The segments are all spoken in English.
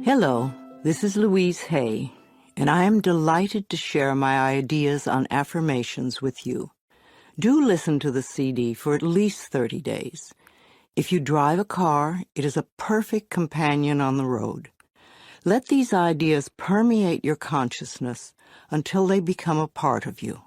Hello, this is Louise Hay, and I am delighted to share my ideas on affirmations with you. Do listen to the CD for at least 30 days. If you drive a car, it is a perfect companion on the road. Let these ideas permeate your consciousness until they become a part of you.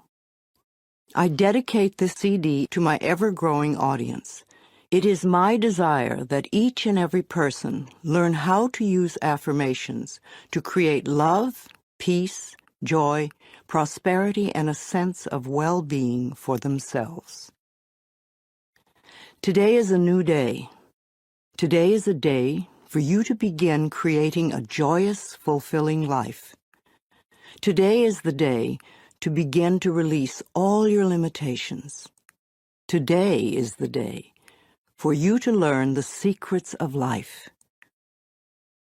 I dedicate this CD to my ever-growing audience. It is my desire that each and every person learn how to use affirmations to create love, peace, joy, prosperity, and a sense of well-being for themselves. Today is a new day. Today is a day for you to begin creating a joyous, fulfilling life. Today is the day to begin to release all your limitations. Today is the day for you to learn the secrets of life.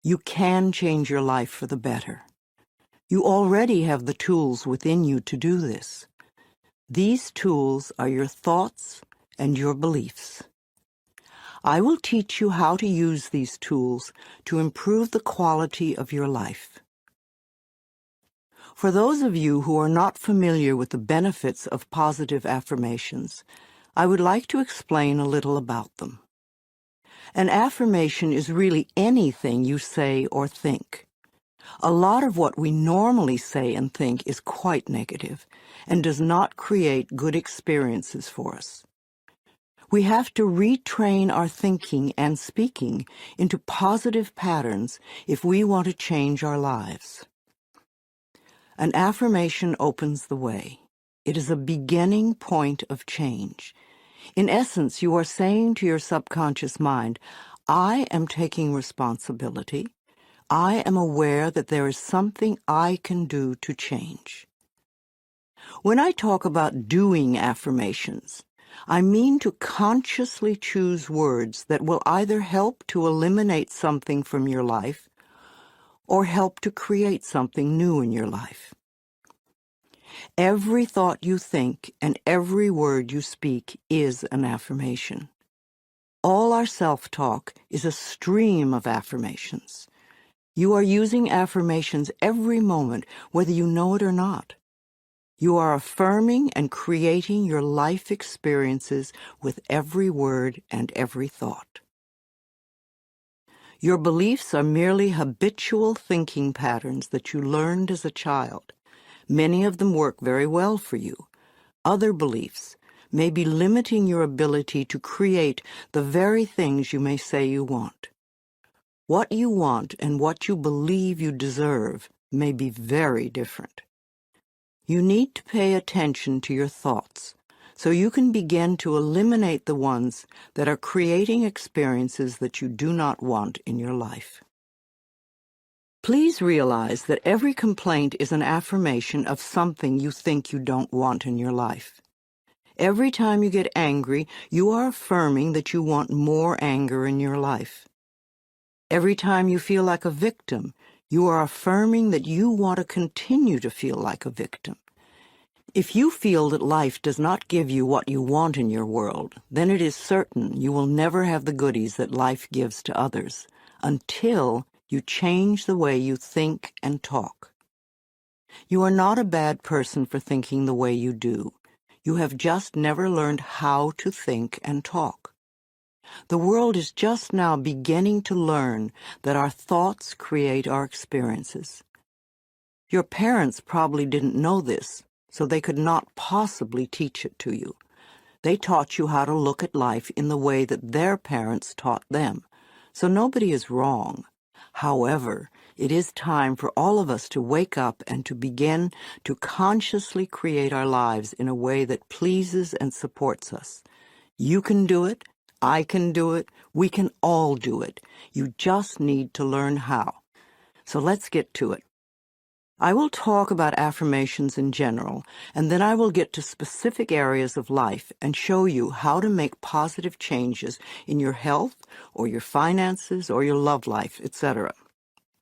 You can change your life for the better. You already have the tools within you to do this. These tools are your thoughts and your beliefs. I will teach you how to use these tools to improve the quality of your life. For those of you who are not familiar with the benefits of positive affirmations, I would like to explain a little about them. An affirmation is really anything you say or think. A lot of what we normally say and think is quite negative and does not create good experiences for us. We have to retrain our thinking and speaking into positive patterns if we want to change our lives. An affirmation opens the way. It is a beginning point of change. In essence, you are saying to your subconscious mind, I am taking responsibility. I am aware that there is something I can do to change. When I talk about doing affirmations, I mean to consciously choose words that will either help to eliminate something from your life or help to create something new in your life. Every thought you think and every word you speak is an affirmation. All our self-talk is a stream of affirmations. You are using affirmations every moment, whether you know it or not. You are affirming and creating your life experiences with every word and every thought. Your beliefs are merely habitual thinking patterns that you learned as a child. Many of them work very well for you. Other beliefs may be limiting your ability to create the very things you may say you want. What you want and what you believe you deserve may be very different. You need to pay attention to your thoughts so you can begin to eliminate the ones that are creating experiences that you do not want in your life. Please realize that every complaint is an affirmation of something you think you don't want in your life. Every time you get angry, you are affirming that you want more anger in your life. Every time you feel like a victim, you are affirming that you want to continue to feel like a victim. If you feel that life does not give you what you want in your world, then it is certain you will never have the goodies that life gives to others until you change the way you think and talk. You are not a bad person for thinking the way you do. You have just never learned how to think and talk. The world is just now beginning to learn that our thoughts create our experiences. Your parents probably didn't know this, so they could not possibly teach it to you. They taught you how to look at life in the way that their parents taught them, so nobody is wrong. However, it is time for all of us to wake up and to begin to consciously create our lives in a way that pleases and supports us. You can do it. I can do it. We can all do it. You just need to learn how. So let's get to it. I will talk about affirmations in general, and then I will get to specific areas of life and show you how to make positive changes in your health or your finances or your love life, etc.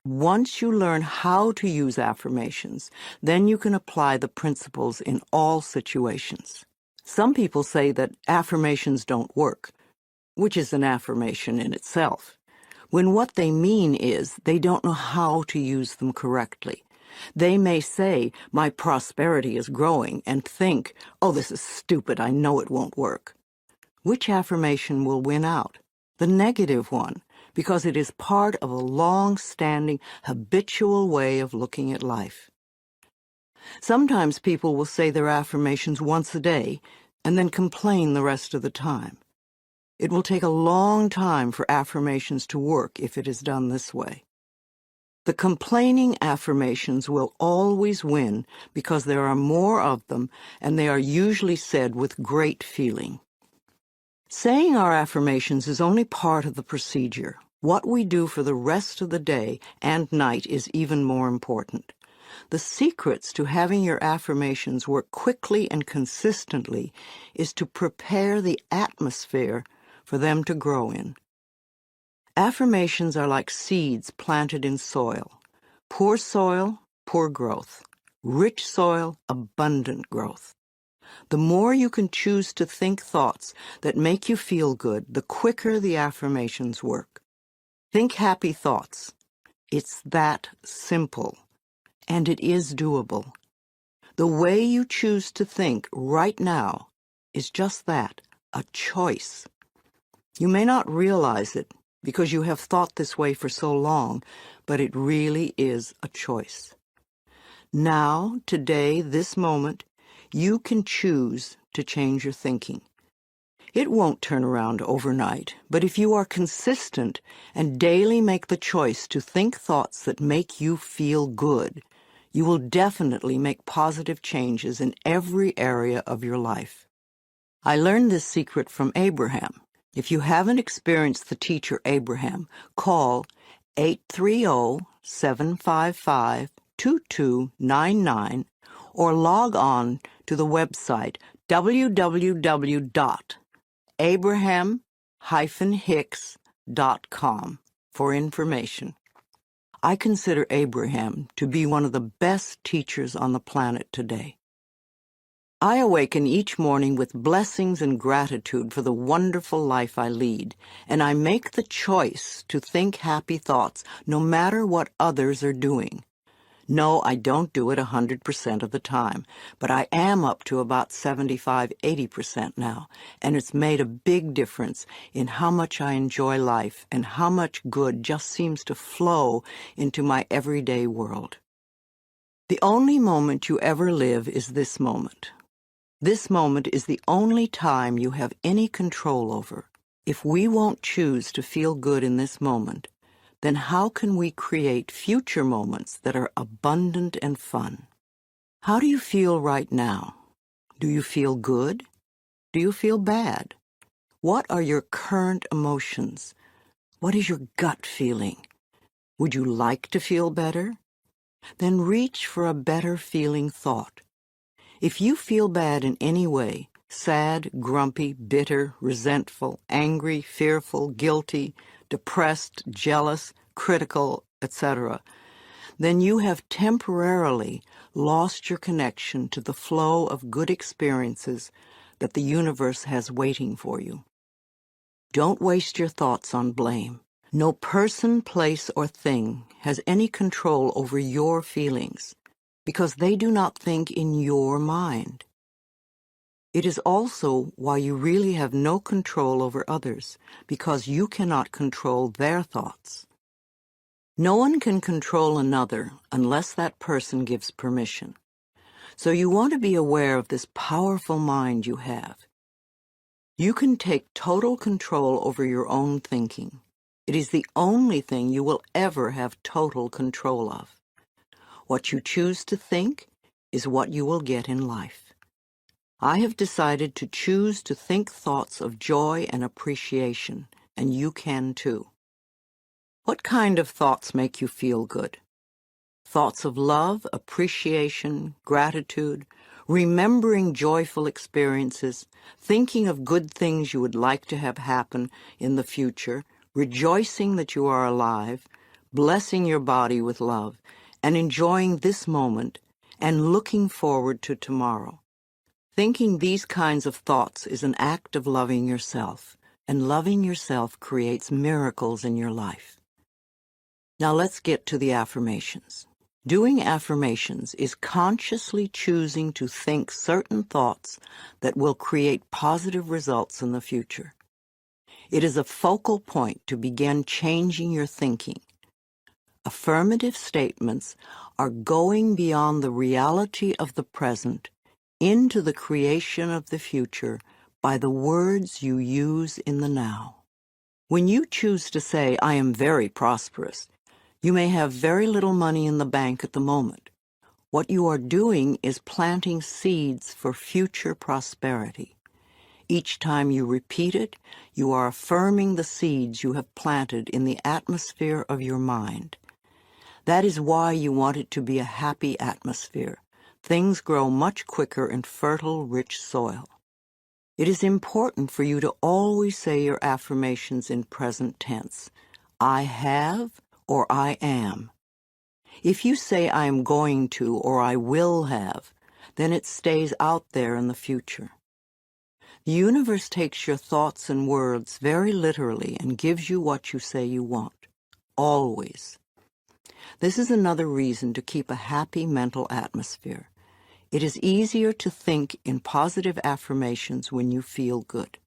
Once you learn how to use affirmations, then you can apply the principles in all situations. Some people say that affirmations don't work, which is an affirmation in itself. when what they mean is they don't know how to use them correctly. They may say, "My prosperity is growing," and think, "Oh, this is stupid, I know it won't work." Which affirmation will win out? The negative one, because it is part of a long-standing, habitual way of looking at life. Sometimes people will say their affirmations once a day and then complain the rest of the time. It will take a long time for affirmations to work if it is done this way. The complaining affirmations will always win because there are more of them and they are usually said with great feeling. Saying our affirmations is only part of the procedure. What we do for the rest of the day and night is even more important. The secrets to having your affirmations work quickly and consistently is to prepare the atmosphere for them to grow in. Affirmations are like seeds planted in soil. Poor soil, poor growth. Rich soil, abundant growth. The more you can choose to think thoughts that make you feel good, the quicker the affirmations work. Think happy thoughts. It's that simple, and it is doable. The way you choose to think right now is just that, a choice. You may not realize it because you have thought this way for so long, but it really is a choice. Now, today, this moment, you can choose to change your thinking. It won't turn around overnight, but if you are consistent and daily make the choice to think thoughts that make you feel good, you will definitely make positive changes in every area of your life. I learned this secret from Abraham. If you haven't experienced the teacher Abraham, call 830-755-2299 or log on to the website www.abraham-hicks.com for information. I consider Abraham to be one of the best teachers on the planet today. I awaken each morning with blessings and gratitude for the wonderful life I lead, and I make the choice to think happy thoughts no matter what others are doing. No, I don't do it 100% of the time, but I am up to about 75-80% now, and it's made a big difference in how much I enjoy life and how much good just seems to flow into my everyday world. The only moment you ever live is this moment. This moment is the only time you have any control over. If we won't choose to feel good in this moment, then how can we create future moments that are abundant and fun? How do you feel right now? Do you feel good? Do you feel bad? What are your current emotions? What is your gut feeling? Would you like to feel better? Then reach for a better feeling thought. If you feel bad in any way, sad, grumpy, bitter, resentful, angry, fearful, guilty, depressed, jealous, critical, etc., then you have temporarily lost your connection to the flow of good experiences that the universe has waiting for you. Don't waste your thoughts on blame. No person, place, or thing has any control over your feelings, because they do not think in your mind. It is also why you really have no control over others, because you cannot control their thoughts. No one can control another unless that person gives permission. So you want to be aware of this powerful mind you have. You can take total control over your own thinking. It is the only thing you will ever have total control of. What you choose to think is what you will get in life. I have decided to choose to think thoughts of joy and appreciation, and you can too. What kind of thoughts make you feel good? Thoughts of love, appreciation, gratitude, remembering joyful experiences, thinking of good things you would like to have happen in the future, rejoicing that you are alive, blessing your body with love, and enjoying this moment and looking forward to tomorrow. Thinking these kinds of thoughts is an act of loving yourself, and loving yourself creates miracles in your life. Now let's get to the affirmations. Doing affirmations is consciously choosing to think certain thoughts that will create positive results in the future. It is a focal point to begin changing your thinking. Affirmative statements are going beyond the reality of the present into the creation of the future by the words you use in the now. When you choose to say, "I am very prosperous," you may have very little money in the bank at the moment. What you are doing is planting seeds for future prosperity. Each time you repeat it, you are affirming the seeds you have planted in the atmosphere of your mind. That is why you want it to be a happy atmosphere. Things grow much quicker in fertile, rich soil. It is important for you to always say your affirmations in present tense. I have or I am. If you say I am going to or I will have, then it stays out there in the future. The universe takes your thoughts and words very literally and gives you what you say you want. Always. This is another reason to keep a happy mental atmosphere. It is easier to think in positive affirmations when you feel good.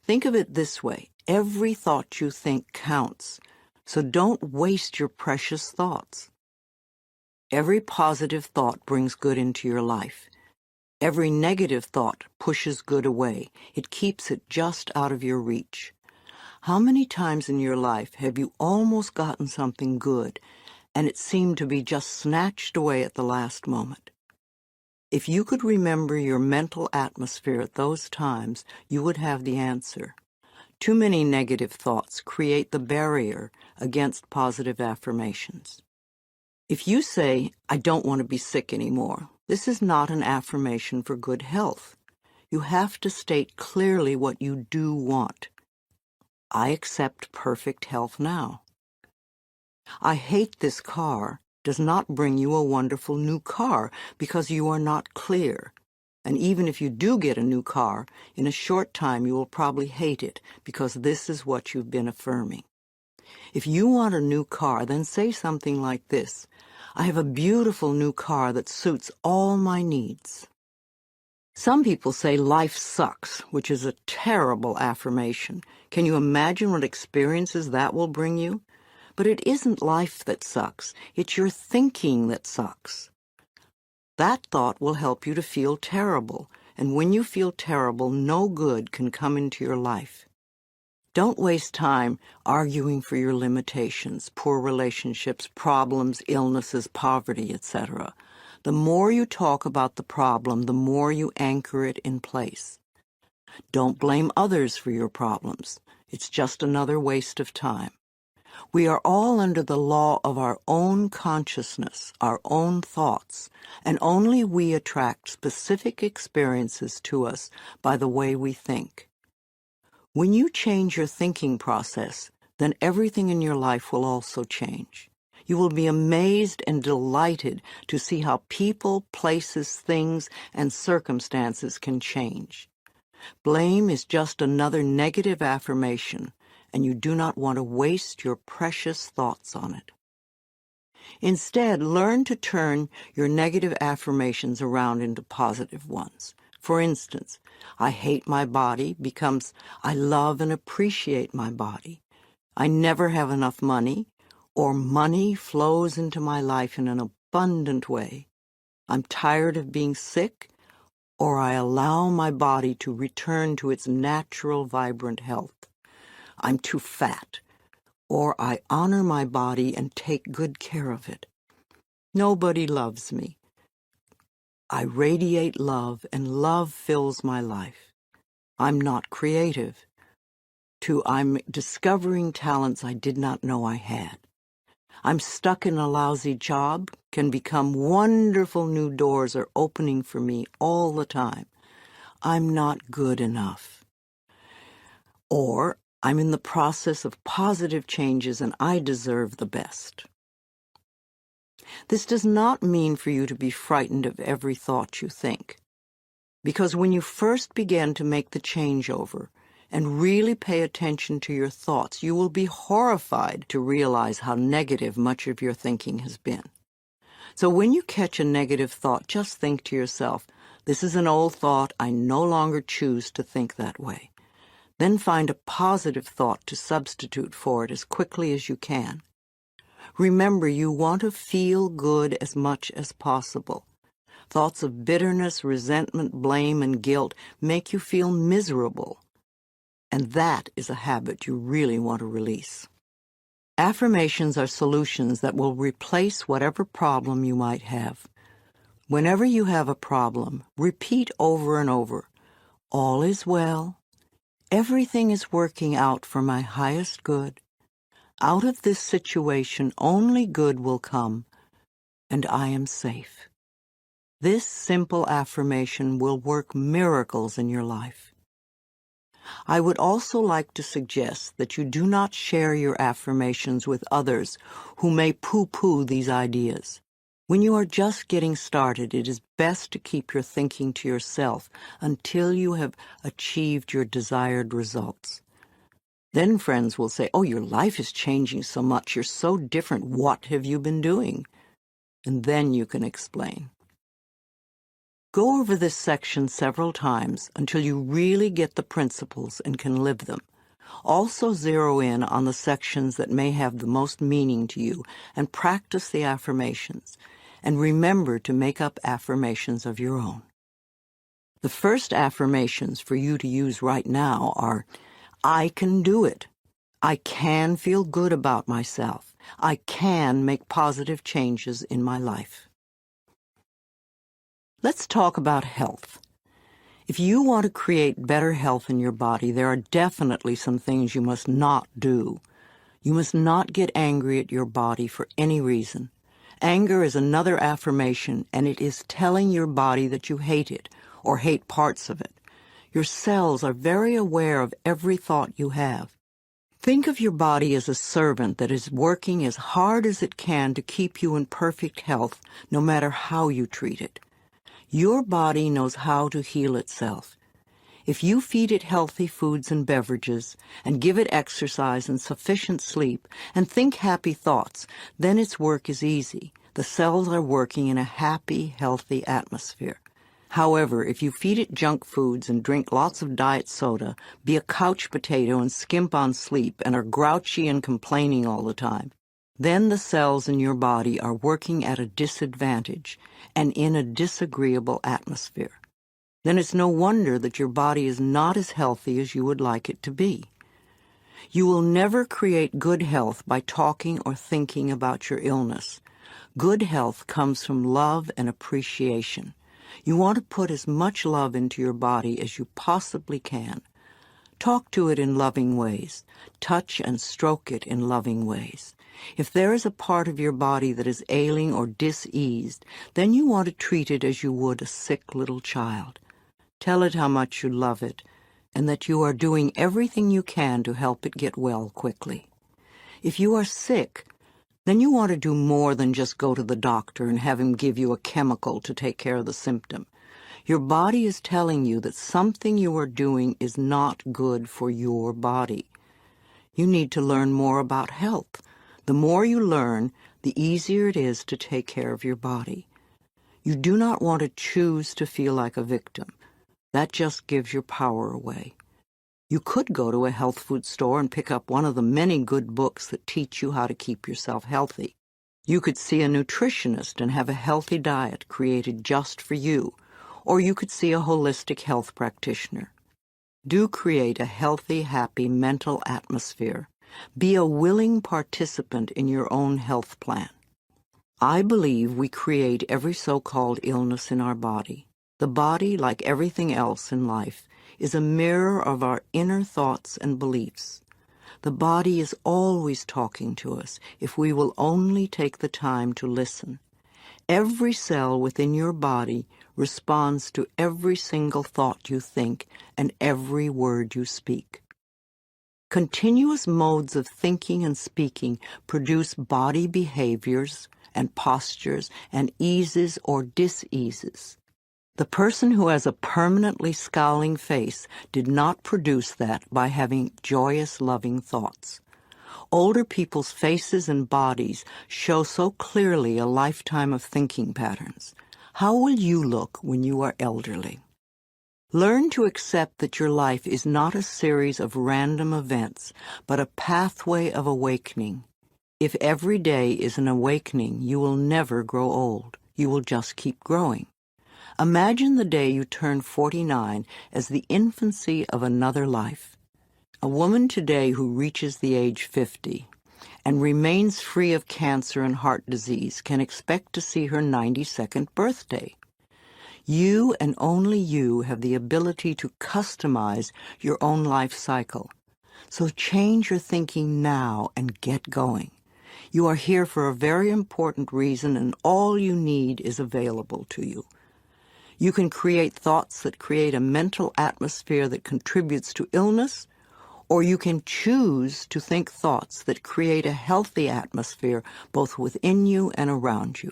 Think of it this way. Every thought you think counts, so don't waste your precious thoughts. Every positive thought brings good into your life. Every negative thought pushes good away. It keeps it just out of your reach. How many times in your life have you almost gotten something good, and it seemed to be just snatched away at the last moment? If you could remember your mental atmosphere at those times, you would have the answer. Too many negative thoughts create the barrier against positive affirmations. If you say, "I don't want to be sick anymore," this is not an affirmation for good health. You have to state clearly what you do want. I accept perfect health now. I hate this car does not bring you a wonderful new car because you are not clear. And even if you do get a new car, in a short time you will probably hate it because this is what you've been affirming. If you want a new car, then say something like this: I have a beautiful new car that suits all my needs. Some people say life sucks, which is a terrible affirmation. Can you imagine what experiences that will bring you? But it isn't life that sucks. It's your thinking that sucks. That thought will help you to feel terrible, and when you feel terrible, no good can come into your life. Don't waste time arguing for your limitations, poor relationships, problems, illnesses, poverty, etc. The more you talk about the problem, the more you anchor it in place. Don't blame others for your problems. It's just another waste of time. We are all under the law of our own consciousness, our own thoughts, and only we attract specific experiences to us by the way we think. When you change your thinking process, then everything in your life will also change. You will be amazed and delighted to see how people, places, things, and circumstances can change. Blame is just another negative affirmation, and you do not want to waste your precious thoughts on it. Instead, learn to turn your negative affirmations around into positive ones. For instance, I hate my body becomes I love and appreciate my body. I never have enough money, or money flows into my life in an abundant way. I'm tired of being sick, or I allow my body to return to its natural, vibrant health. I'm too fat, or I honor my body and take good care of it. Nobody loves me. I radiate love, and love fills my life. I'm not creative. I'm discovering talents I did not know I had. I'm stuck in a lousy job, can become wonderful new doors are opening for me all the time. I'm not good enough. Or I'm in the process of positive changes and I deserve the best. This does not mean for you to be frightened of every thought you think, because when you first begin to make the changeover and really pay attention to your thoughts, you will be horrified to realize how negative much of your thinking has been. So when you catch a negative thought, just think to yourself, this is an old thought, I no longer choose to think that way. Then find a positive thought to substitute for it as quickly as you can. Remember, you want to feel good as much as possible. Thoughts of bitterness, resentment, blame, and guilt make you feel miserable. And that is a habit you really want to release. Affirmations are solutions that will replace whatever problem you might have. Whenever you have a problem, repeat over and over, all is well, everything is working out for my highest good, out of this situation only good will come, and I am safe. This simple affirmation will work miracles in your life. I would also like to suggest that you do not share your affirmations with others who may poo-poo these ideas. When you are just getting started, it is best to keep your thinking to yourself until you have achieved your desired results. Then friends will say, oh, your life is changing so much, you're so different, what have you been doing? And then you can explain. Go over this section several times until you really get the principles and can live them. Also zero in on the sections that may have the most meaning to you and practice the affirmations. And remember to make up affirmations of your own. The first affirmations for you to use right now are, I can do it. I can feel good about myself. I can make positive changes in my life. Let's talk about health. If you want to create better health in your body, there are definitely some things you must not do. You must not get angry at your body for any reason. Anger is another affirmation, and it is telling your body that you hate it or hate parts of it. Your cells are very aware of every thought you have. Think of your body as a servant that is working as hard as it can to keep you in perfect health, no matter how you treat it. Your body knows how to heal itself. If you feed it healthy foods and beverages, and give it exercise and sufficient sleep, and think happy thoughts, then its work is easy. The cells are working in a happy, healthy atmosphere. However, if you feed it junk foods and drink lots of diet soda, be a couch potato and skimp on sleep, and are grouchy and complaining all the time, then the cells in your body are working at a disadvantage and in a disagreeable atmosphere. Then it's no wonder that your body is not as healthy as you would like it to be. You will never create good health by talking or thinking about your illness. Good health comes from love and appreciation. You want to put as much love into your body as you possibly can. Talk to it in loving ways. Touch and stroke it in loving ways. If there is a part of your body that is ailing or diseased, then you want to treat it as you would a sick little child. Tell it how much you love it, and that you are doing everything you can to help it get well quickly. If you are sick, then you want to do more than just go to the doctor and have him give you a chemical to take care of the symptom. Your body is telling you that something you are doing is not good for your body. You need to learn more about health. The more you learn, the easier it is to take care of your body. You do not want to choose to feel like a victim. That just gives your power away. You could go to a health food store and pick up one of the many good books that teach you how to keep yourself healthy. You could see a nutritionist and have a healthy diet created just for you, or you could see a holistic health practitioner. Do create a healthy, happy mental atmosphere. Be a willing participant in your own health plan. I believe we create every so-called illness in our body. The body, like everything else in life, is a mirror of our inner thoughts and beliefs. The body is always talking to us if we will only take the time to listen. Every cell within your body responds to every single thought you think and every word you speak. Continuous modes of thinking and speaking produce body behaviors and postures and eases or diseases. The person who has a permanently scowling face did not produce that by having joyous, loving thoughts. Older people's faces and bodies show so clearly a lifetime of thinking patterns. How will you look when you are elderly? Learn to accept that your life is not a series of random events, but a pathway of awakening. If every day is an awakening, you will never grow old. You will just keep growing. Imagine the day you turn 49 as the infancy of another life. A woman today who reaches the age 50 and remains free of cancer and heart disease can expect to see her 92nd birthday. You and only you have the ability to customize your own life cycle. So change your thinking now and get going. You are here for a very important reason, and all you need is available to you. You can create thoughts that create a mental atmosphere that contributes to illness, or you can choose to think thoughts that create a healthy atmosphere both within you and around you.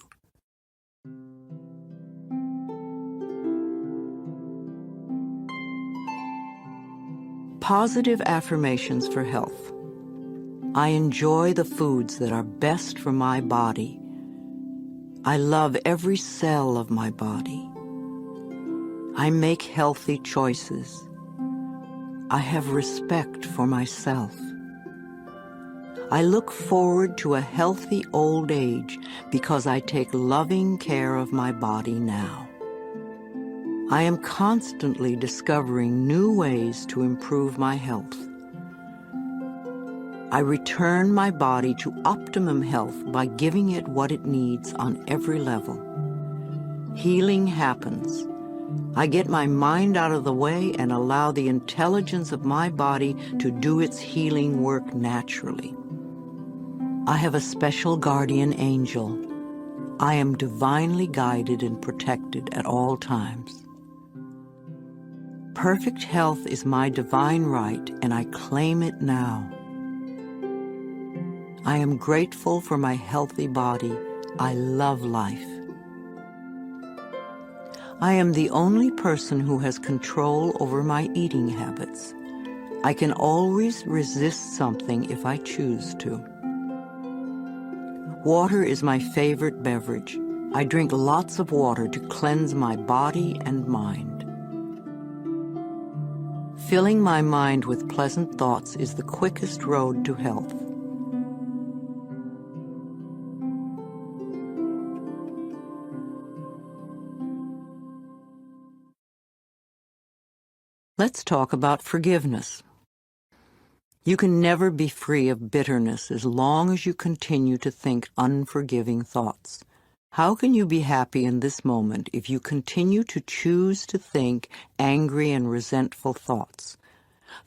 Positive affirmations for health. I enjoy the foods that are best for my body. I love every cell of my body. I make healthy choices. I have respect for myself. I look forward to a healthy old age because I take loving care of my body now. I am constantly discovering new ways to improve my health. I return my body to optimum health by giving it what it needs on every level. Healing happens. I get my mind out of the way and allow the intelligence of my body to do its healing work naturally. I have a special guardian angel. I am divinely guided and protected at all times. Perfect health is my divine right, and I claim it now. I am grateful for my healthy body. I love life. I am the only person who has control over my eating habits. I can always resist something if I choose to. Water is my favorite beverage. I drink lots of water to cleanse my body and mind. Filling my mind with pleasant thoughts is the quickest road to health. Let's talk about forgiveness. You can never be free of bitterness as long as you continue to think unforgiving thoughts. How can you be happy in this moment if you continue to choose to think angry and resentful thoughts?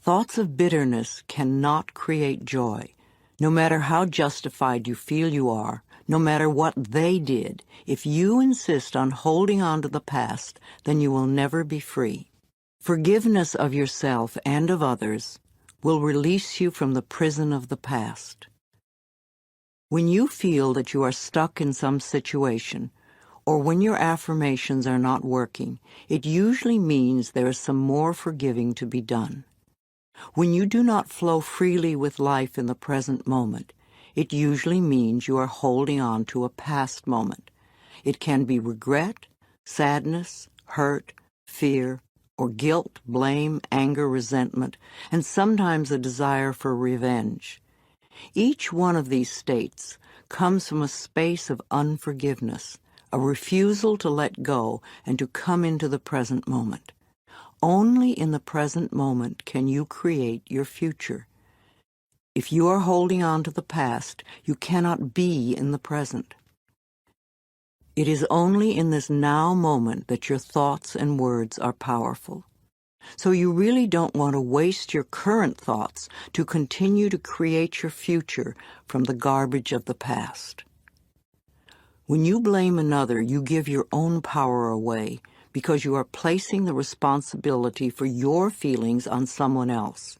Thoughts of bitterness cannot create joy. No matter how justified you feel you are, no matter what they did, if you insist on holding on to the past, then you will never be free. Forgiveness of yourself and of others will release you from the prison of the past. When you feel that you are stuck in some situation, or when your affirmations are not working, it usually means there is some more forgiving to be done. When you do not flow freely with life in the present moment, it usually means you are holding on to a past moment. It can be regret, sadness, hurt, fear, or guilt, blame, anger, resentment, and sometimes a desire for revenge. Each one of these states comes from a space of unforgiveness, a refusal to let go and to come into the present moment. Only in the present moment can you create your future. If you are holding on to the past, you cannot be in the present. It is only in this now moment that your thoughts and words are powerful. So you really don't want to waste your current thoughts to continue to create your future from the garbage of the past. When you blame another, you give your own power away because you are placing the responsibility for your feelings on someone else.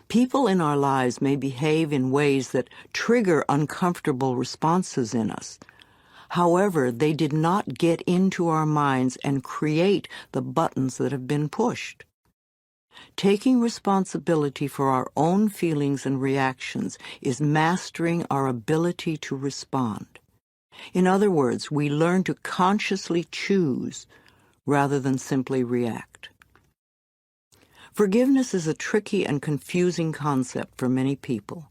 People in our lives may behave in ways that trigger uncomfortable responses in us. However, they did not get into our minds and create the buttons that have been pushed. Taking responsibility for our own feelings and reactions is mastering our ability to respond. In other words, we learn to consciously choose rather than simply react. Forgiveness is a tricky and confusing concept for many people.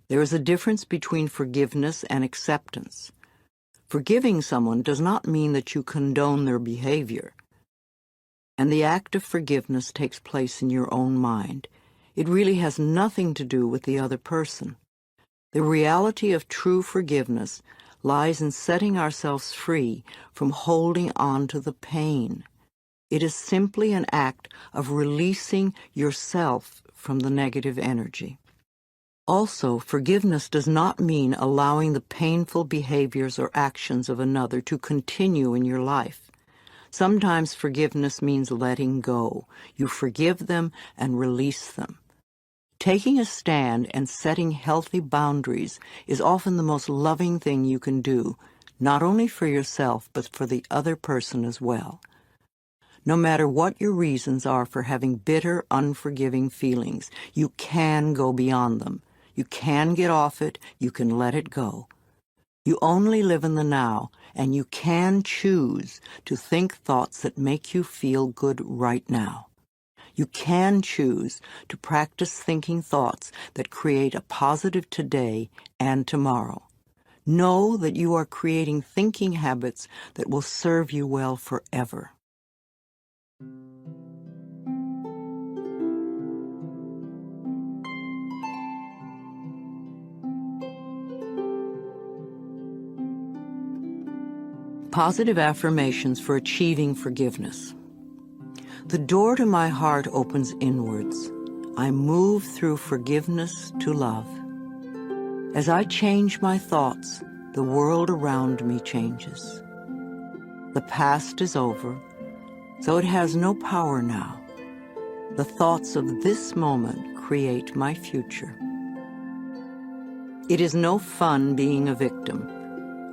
There is a difference between forgiveness and acceptance. Forgiving someone does not mean that you condone their behavior. And the act of forgiveness takes place in your own mind. It really has nothing to do with the other person. The reality of true forgiveness lies in setting ourselves free from holding on to the pain. It is simply an act of releasing yourself from the negative energy. Also, forgiveness does not mean allowing the painful behaviors or actions of another to continue in your life. Sometimes forgiveness means letting go. You forgive them and release them. Taking a stand and setting healthy boundaries is often the most loving thing you can do, not only for yourself, but for the other person as well. No matter what your reasons are for having bitter, unforgiving feelings, you can go beyond them. You can get off it. You can let it go. You only live in the now, and you can choose to think thoughts that make you feel good right now. You can choose to practice thinking thoughts that create a positive today and tomorrow. Know that you are creating thinking habits that will serve you well forever. Positive affirmations for achieving forgiveness. The door to my heart opens inwards. I move through forgiveness to love. As I change my thoughts, the world around me changes. The past is over, so it has no power now. The thoughts of this moment create my future. It is no fun being a victim.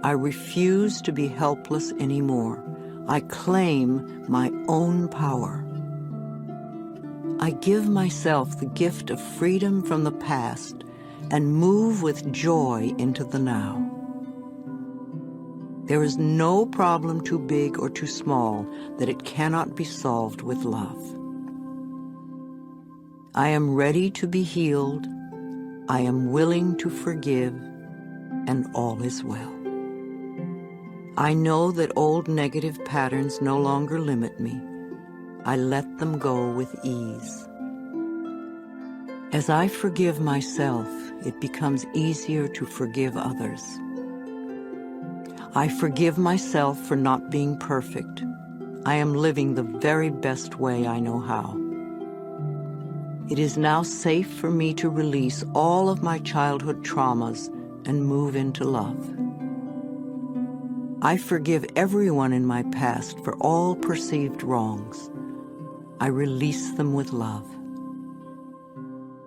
I refuse to be helpless anymore. I claim my own power. I give myself the gift of freedom from the past and move with joy into the now. There is no problem too big or too small that it cannot be solved with love. I am ready to be healed. I am willing to forgive, and all is well. I know that old negative patterns no longer limit me. I let them go with ease. As I forgive myself, it becomes easier to forgive others. I forgive myself for not being perfect. I am living the very best way I know how. It is now safe for me to release all of my childhood traumas and move into love. I forgive everyone in my past for all perceived wrongs. I release them with love.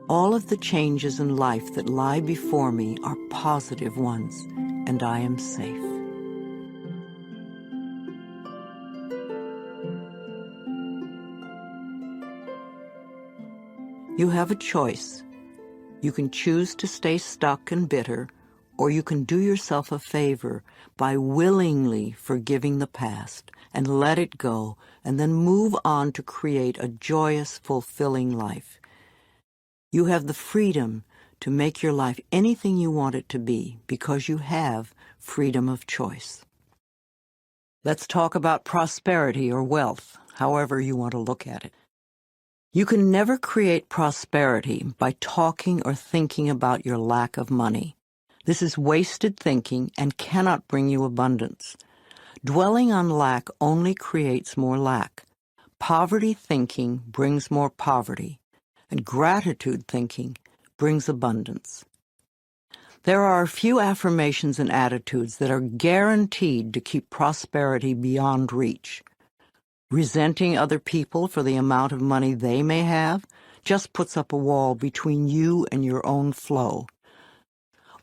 All of the changes in life that lie before me are positive ones, and I am safe. You have a choice. You can choose to stay stuck and bitter, or you can do yourself a favor by willingly forgiving the past and let it go, and then move on to create a joyous, fulfilling life. You have the freedom to make your life anything you want it to be because you have freedom of choice. Let's talk about prosperity or wealth, however you want to look at it. You can never create prosperity by talking or thinking about your lack of money. This is wasted thinking and cannot bring you abundance. Dwelling on lack only creates more lack. Poverty thinking brings more poverty, and gratitude thinking brings abundance. There are a few affirmations and attitudes that are guaranteed to keep prosperity beyond reach. Resenting other people for the amount of money they may have just puts up a wall between you and your own flow.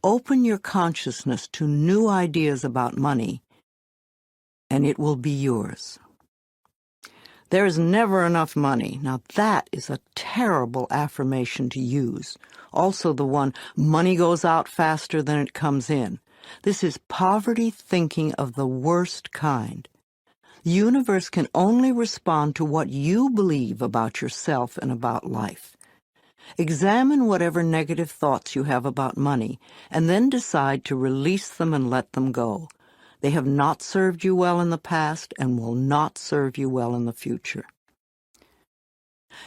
Open your consciousness to new ideas about money, and it will be yours. There is never enough money. Now that is a terrible affirmation to use. Also the one, money goes out faster than it comes in. This is poverty thinking of the worst kind. The universe can only respond to what you believe about yourself and about life. Examine whatever negative thoughts you have about money, and then decide to release them and let them go. They have not served you well in the past and will not serve you well in the future.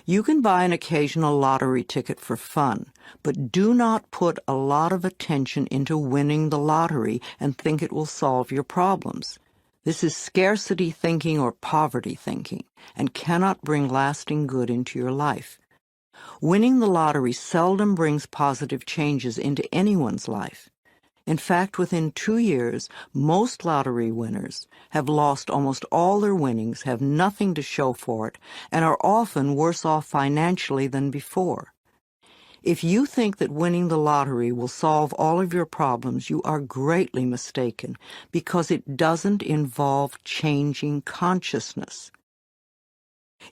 You can buy an occasional lottery ticket for fun, but do not put a lot of attention into winning the lottery and think it will solve your problems. This is scarcity thinking or poverty thinking, and cannot bring lasting good into your life. Winning the lottery seldom brings positive changes into anyone's life. In fact, within 2 years, most lottery winners have lost almost all their winnings, have nothing to show for it, and are often worse off financially than before. If you think that winning the lottery will solve all of your problems, you are greatly mistaken, because it doesn't involve changing consciousness.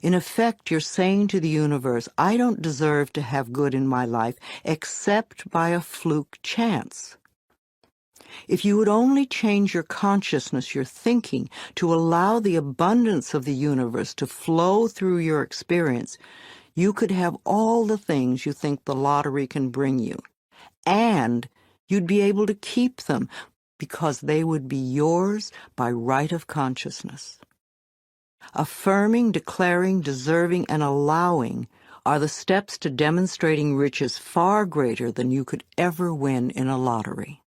In effect, you're saying to the universe, I don't deserve to have good in my life except by a fluke chance. If you would only change your consciousness, your thinking, to allow the abundance of the universe to flow through your experience, you could have all the things you think the lottery can bring you. And you'd be able to keep them because they would be yours by right of consciousness. Affirming, declaring, deserving, and allowing are the steps to demonstrating riches far greater than you could ever win in a lottery.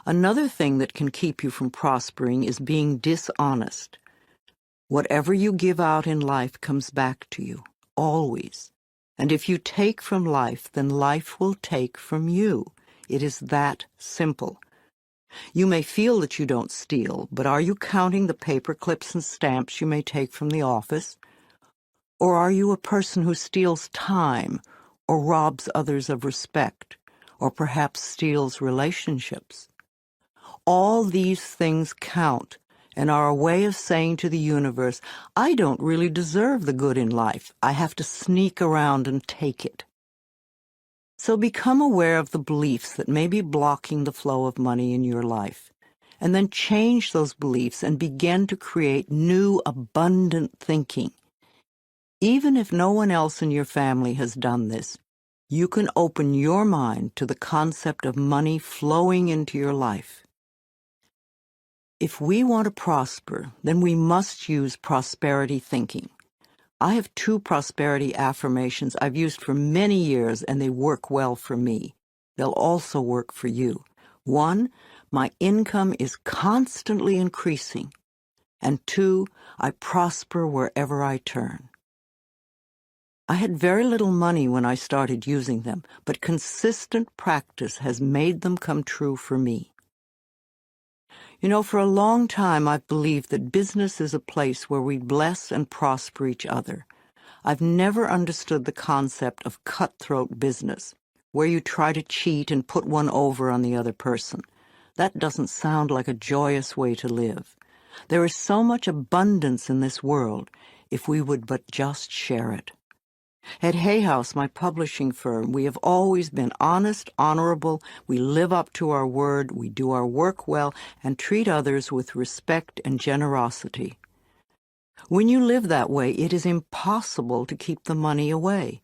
Another thing that can keep you from prospering is being dishonest. Whatever you give out in life comes back to you, always. And if you take from life, then life will take from you. It is that simple. You may feel that you don't steal, but are you counting the paper clips and stamps you may take from the office? Or are you a person who steals time, or robs others of respect, or perhaps steals relationships? All these things count and are a way of saying to the universe, I don't really deserve the good in life. I have to sneak around and take it. So become aware of the beliefs that may be blocking the flow of money in your life, and then change those beliefs and begin to create new, abundant thinking. Even if no one else in your family has done this, you can open your mind to the concept of money flowing into your life. If we want to prosper, then we must use prosperity thinking. I have 2 prosperity affirmations I've used for many years, and they work well for me. They'll also work for you. 1, my income is constantly increasing. And 2, I prosper wherever I turn. I had very little money when I started using them, but consistent practice has made them come true for me. You know, for a long time I've believed that business is a place where we bless and prosper each other. I've never understood the concept of cutthroat business, where you try to cheat and put one over on the other person. That doesn't sound like a joyous way to live. There is so much abundance in this world if we would but just share it. At Hay House, my publishing firm, we have always been honest, honorable, we live up to our word, we do our work well, and treat others with respect and generosity. When you live that way, it is impossible to keep the money away.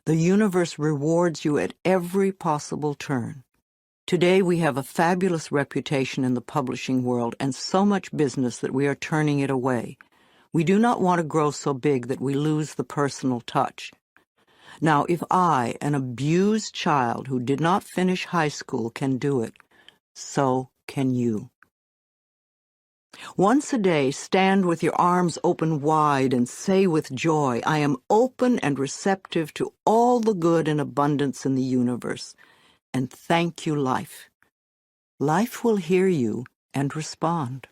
The universe rewards you at every possible turn. Today we have a fabulous reputation in the publishing world and so much business that we are turning it away. We do not want to grow so big that we lose the personal touch. Now, if I, an abused child who did not finish high school, can do it, so can you. Once a day, stand with your arms open wide and say with joy, I am open and receptive to all the good and abundance in the universe. And thank you, life. Life will hear you and respond.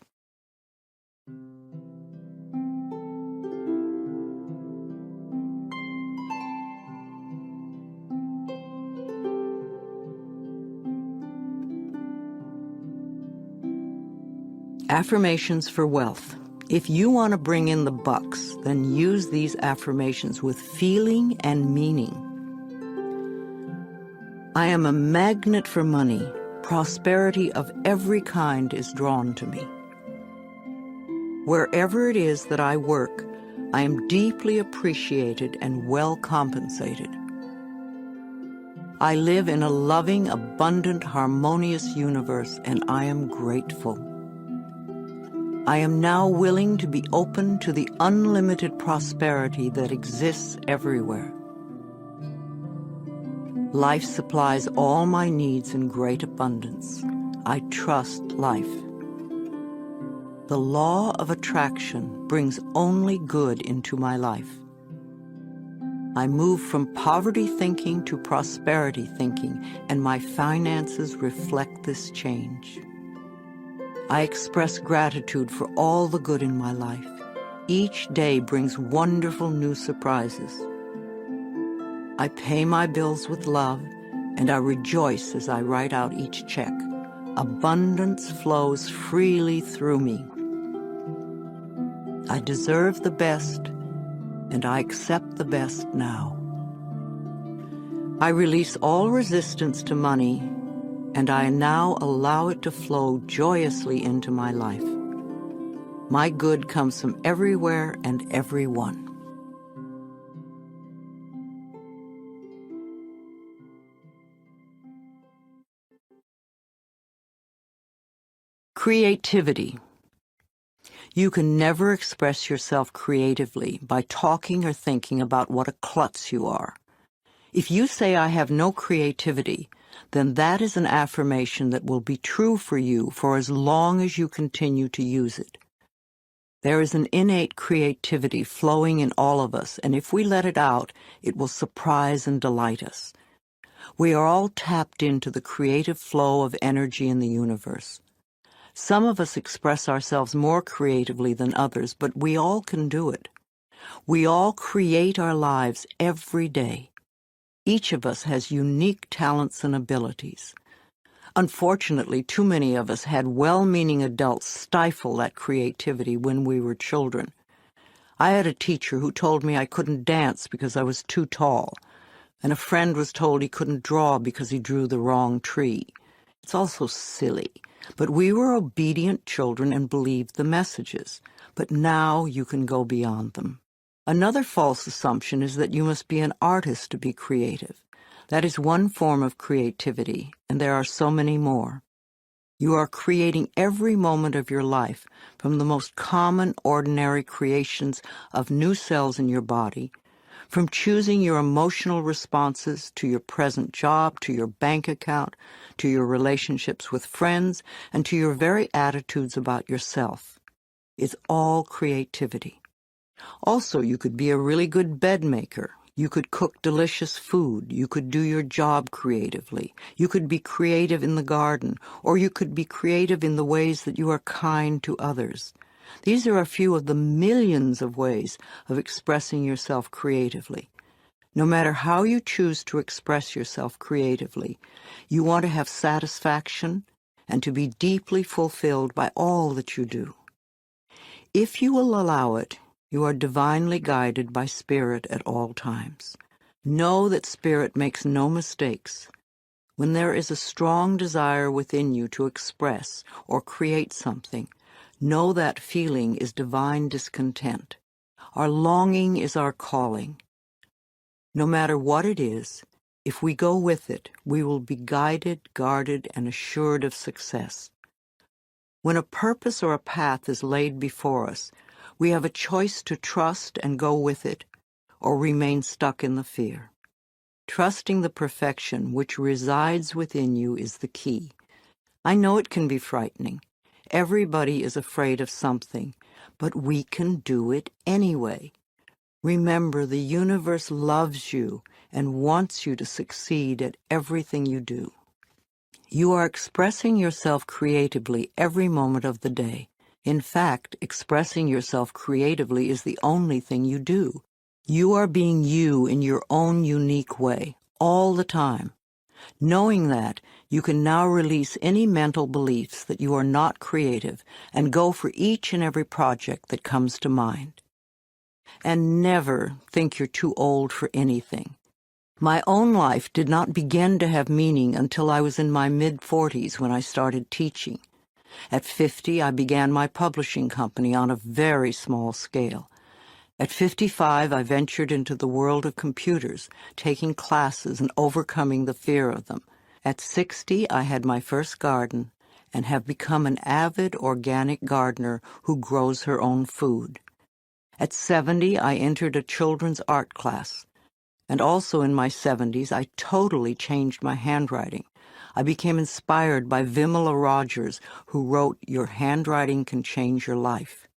Affirmations for wealth. If you want to bring in the bucks, then use these affirmations with feeling and meaning. I am a magnet for money. Prosperity of every kind is drawn to me. Wherever it is that I work, I am deeply appreciated and well compensated. I live in a loving, abundant, harmonious universe, and I am grateful. I am now willing to be open to the unlimited prosperity that exists everywhere. Life supplies all my needs in great abundance. I trust life. The law of attraction brings only good into my life. I move from poverty thinking to prosperity thinking, and my finances reflect this change. I express gratitude for all the good in my life. Each day brings wonderful new surprises. I pay my bills with love, and I rejoice as I write out each check. Abundance flows freely through me. I deserve the best, and I accept the best now. I release all resistance to money, and I now allow it to flow joyously into my life. My good comes from everywhere and everyone. Creativity. You can never express yourself creatively by talking or thinking about what a klutz you are. If you say, I have no creativity, then that is an affirmation that will be true for you for as long as you continue to use it. There is an innate creativity flowing in all of us, and if we let it out, it will surprise and delight us. We are all tapped into the creative flow of energy in the universe. Some of us express ourselves more creatively than others, but we all can do it. We all create our lives every day. Each of us has unique talents and abilities. Unfortunately, too many of us had well-meaning adults stifle that creativity when we were children. I had a teacher who told me I couldn't dance because I was too tall, and a friend was told he couldn't draw because he drew the wrong tree. It's also silly, but we were obedient children and believed the messages. But now you can go beyond them. Another false assumption is that you must be an artist to be creative. That is one form of creativity, and there are so many more. You are creating every moment of your life, from the most common, ordinary creations of new cells in your body, from choosing your emotional responses to your present job, to your bank account, to your relationships with friends, and to your very attitudes about yourself. It's all creativity. Also, you could be a really good bed maker. You could cook delicious food. You could do your job creatively. You could be creative in the garden, or you could be creative in the ways that you are kind to others. These are a few of the millions of ways of expressing yourself creatively. No matter how you choose to express yourself creatively, you want to have satisfaction and to be deeply fulfilled by all that you do. If you will allow it, you are divinely guided by Spirit at all times. Know that Spirit makes no mistakes. When there is a strong desire within you to express or create something, know that feeling is divine discontent. Our longing is our calling. No matter what it is, if we go with it, we will be guided, guarded, and assured of success. When a purpose or a path is laid before us, we have a choice to trust and go with it, or remain stuck in the fear. Trusting the perfection which resides within you is the key. I know it can be frightening. Everybody is afraid of something, but we can do it anyway. Remember, the universe loves you and wants you to succeed at everything you do. You are expressing yourself creatively every moment of the day. In fact, expressing yourself creatively is the only thing you do. You are being you in your own unique way, all the time. Knowing that, you can now release any mental beliefs that you are not creative and go for each and every project that comes to mind. And never think you're too old for anything. My own life did not begin to have meaning until I was in my mid-40s when I started teaching. At 50, I began my publishing company on a very small scale. At 55, I ventured into the world of computers, taking classes and overcoming the fear of them. At 60, I had my first garden and have become an avid organic gardener who grows her own food. At 70, I entered a children's art class. And also in my 70s, I totally changed my handwriting. I became inspired by Vimala Rogers, who wrote, "Your handwriting can change your life."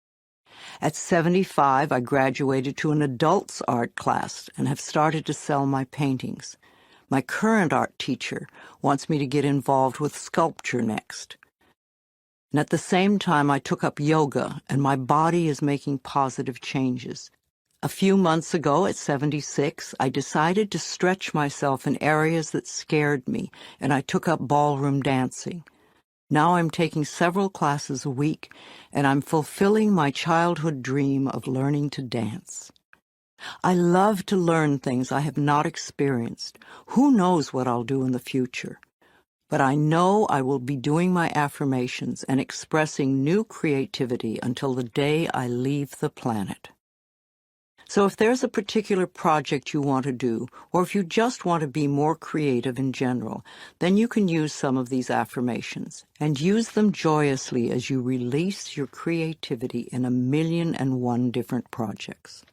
At 75, I graduated to an adults art class and have started to sell my paintings. My current art teacher wants me to get involved with sculpture next. And at the same time, I took up yoga, and my body is making positive changes. A few months ago, at 76, I decided to stretch myself in areas that scared me, and I took up ballroom dancing. Now I'm taking several classes a week, and I'm fulfilling my childhood dream of learning to dance. I love to learn things I have not experienced. Who knows what I'll do in the future? But I know I will be doing my affirmations and expressing new creativity until the day I leave the planet. So if there's a particular project you want to do, or if you just want to be more creative in general, then you can use some of these affirmations, and use them joyously as you release your creativity in 1,000,001 different projects.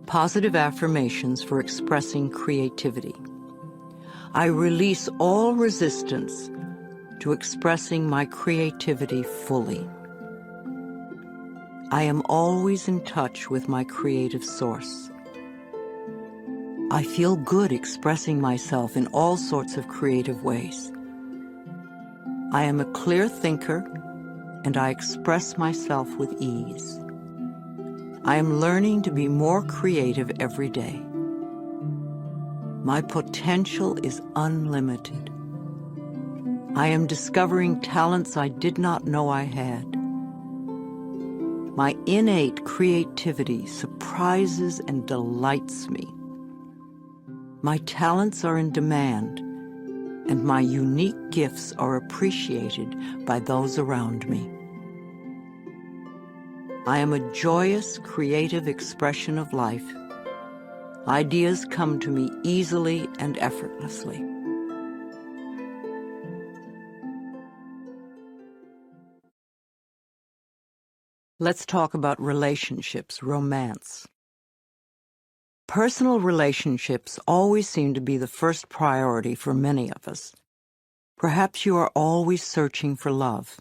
Positive affirmations for expressing creativity. I release all resistance to expressing my creativity fully. I am always in touch with my creative source. I feel good expressing myself in all sorts of creative ways. I am a clear thinker, and I express myself with ease. I am learning to be more creative every day. My potential is unlimited. I am discovering talents I did not know I had. My innate creativity surprises and delights me. My talents are in demand, and my unique gifts are appreciated by those around me. I am a joyous, creative expression of life. Ideas come to me easily and effortlessly. Let's talk about relationships, romance. Personal relationships always seem to be the first priority for many of us. Perhaps you are always searching for love.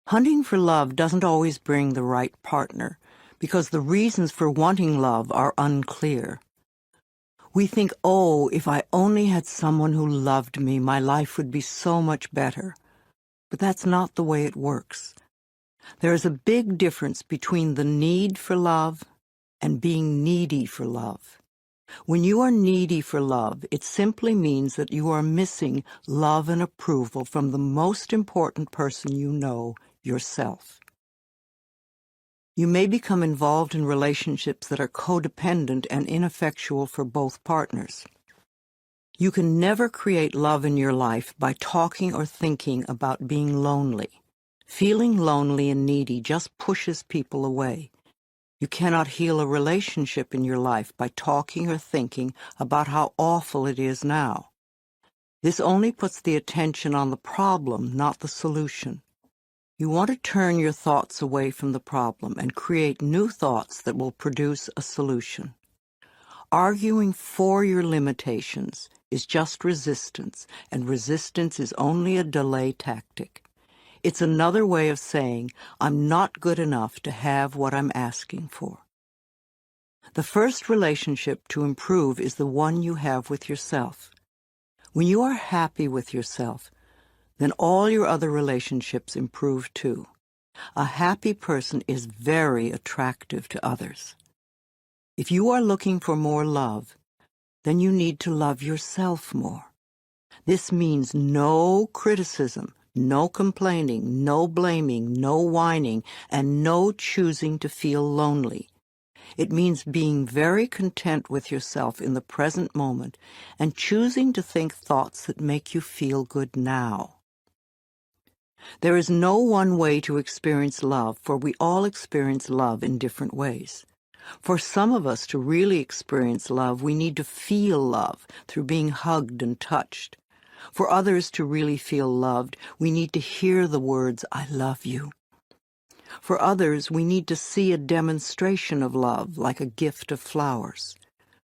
Hunting for love doesn't always bring the right partner, because the reasons for wanting love are unclear. We think, oh, if I only had someone who loved me, my life would be so much better. But that's not the way it works. There is a big difference between the need for love and being needy for love. When you are needy for love, it simply means that you are missing love and approval from the most important person you know, yourself. You may become involved in relationships that are codependent and ineffectual for both partners. You can never create love in your life by talking or thinking about being lonely. Feeling lonely and needy just pushes people away. You cannot heal a relationship in your life by talking or thinking about how awful it is now. This only puts the attention on the problem, not the solution. You want to turn your thoughts away from the problem and create new thoughts that will produce a solution. Arguing for your limitations is just resistance, and resistance is only a delay tactic. It's another way of saying, I'm not good enough to have what I'm asking for. The first relationship to improve is the one you have with yourself. When you are happy with yourself, then all your other relationships improve too. A happy person is very attractive to others. If you are looking for more love, then you need to love yourself more. This means no criticism, no complaining, no blaming, no whining, and no choosing to feel lonely. It means being very content with yourself in the present moment and choosing to think thoughts that make you feel good now. There is no one way to experience love, for we all experience love in different ways. For some of us to really experience love, we need to feel love through being hugged and touched. For others to really feel loved, we need to hear the words, "I love you." For others, we need to see a demonstration of love, like a gift of flowers.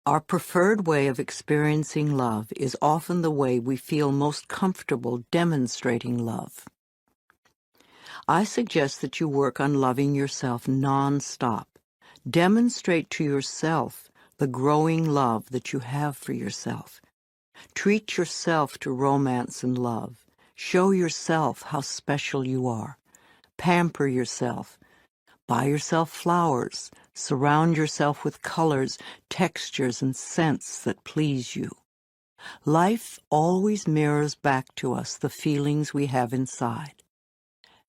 Our preferred way of experiencing love is often the way we feel most comfortable demonstrating love. I suggest that you work on loving yourself non-stop. Demonstrate to yourself the growing love that you have for yourself. Treat yourself to romance and love. Show yourself how special you are. Pamper yourself. Buy yourself flowers. Surround yourself with colors, textures, and scents that please you. Life always mirrors back to us the feelings we have inside.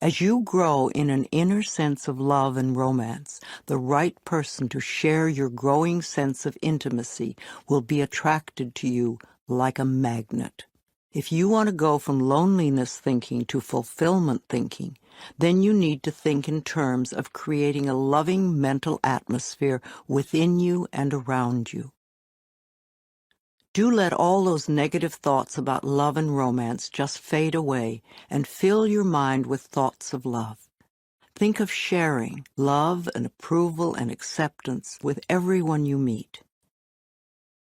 As you grow in an inner sense of love and romance, the right person to share your growing sense of intimacy will be attracted to you like a magnet. If you want to go from loneliness thinking to fulfillment thinking, then you need to think in terms of creating a loving mental atmosphere within you and around you. Do let all those negative thoughts about love and romance just fade away and fill your mind with thoughts of love. Think of sharing love and approval and acceptance with everyone you meet.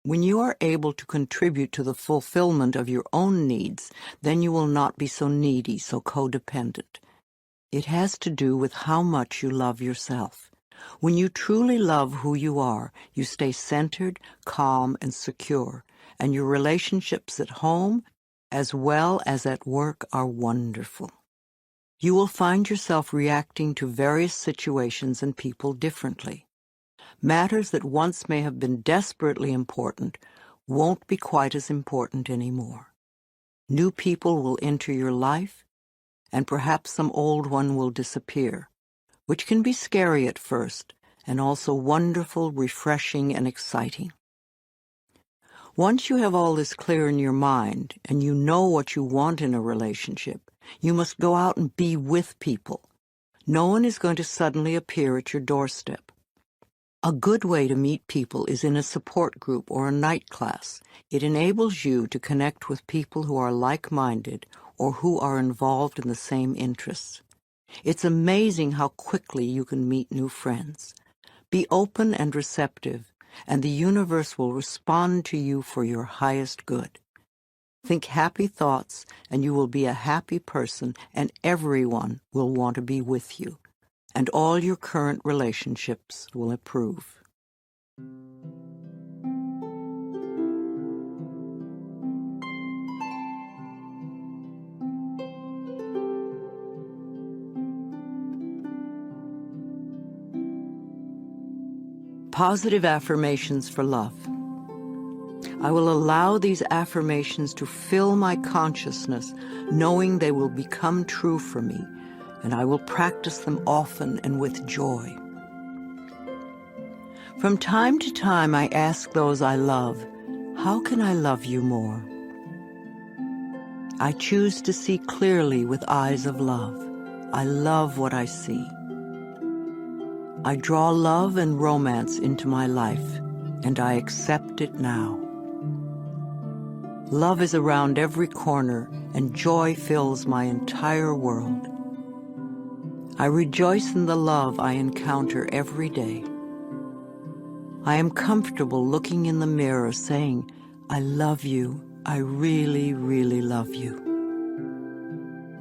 When you are able to contribute to the fulfillment of your own needs, then you will not be so needy, so codependent. It has to do with how much you love yourself. When you truly love who you are, you stay centered, calm, and secure, and your relationships at home as well as at work are wonderful. You will find yourself reacting to various situations and people differently. Matters that once may have been desperately important won't be quite as important anymore. New people will enter your life, and perhaps some old one will disappear, which can be scary at first, and also wonderful, refreshing, and exciting. Once you have all this clear in your mind, and you know what you want in a relationship, you must go out and be with people. No one is going to suddenly appear at your doorstep. A good way to meet people is in a support group or a night class. It enables you to connect with people who are like-minded or who are involved in the same interests. It's amazing how quickly you can meet new friends. Be open and receptive, and the universe will respond to you for your highest good. Think happy thoughts, and you will be a happy person, and everyone will want to be with you, and all your current relationships will improve. Positive affirmations for love. I will allow these affirmations to fill my consciousness, knowing they will become true for me, and I will practice them often and with joy. From time to time, I ask those I love, how can I love you more? I choose to see clearly with eyes of love. I love what I see. I draw love and romance into my life, and I accept it now. Love is around every corner, and joy fills my entire world. I rejoice in the love I encounter every day. I am comfortable looking in the mirror saying, I love you, I really, really love you.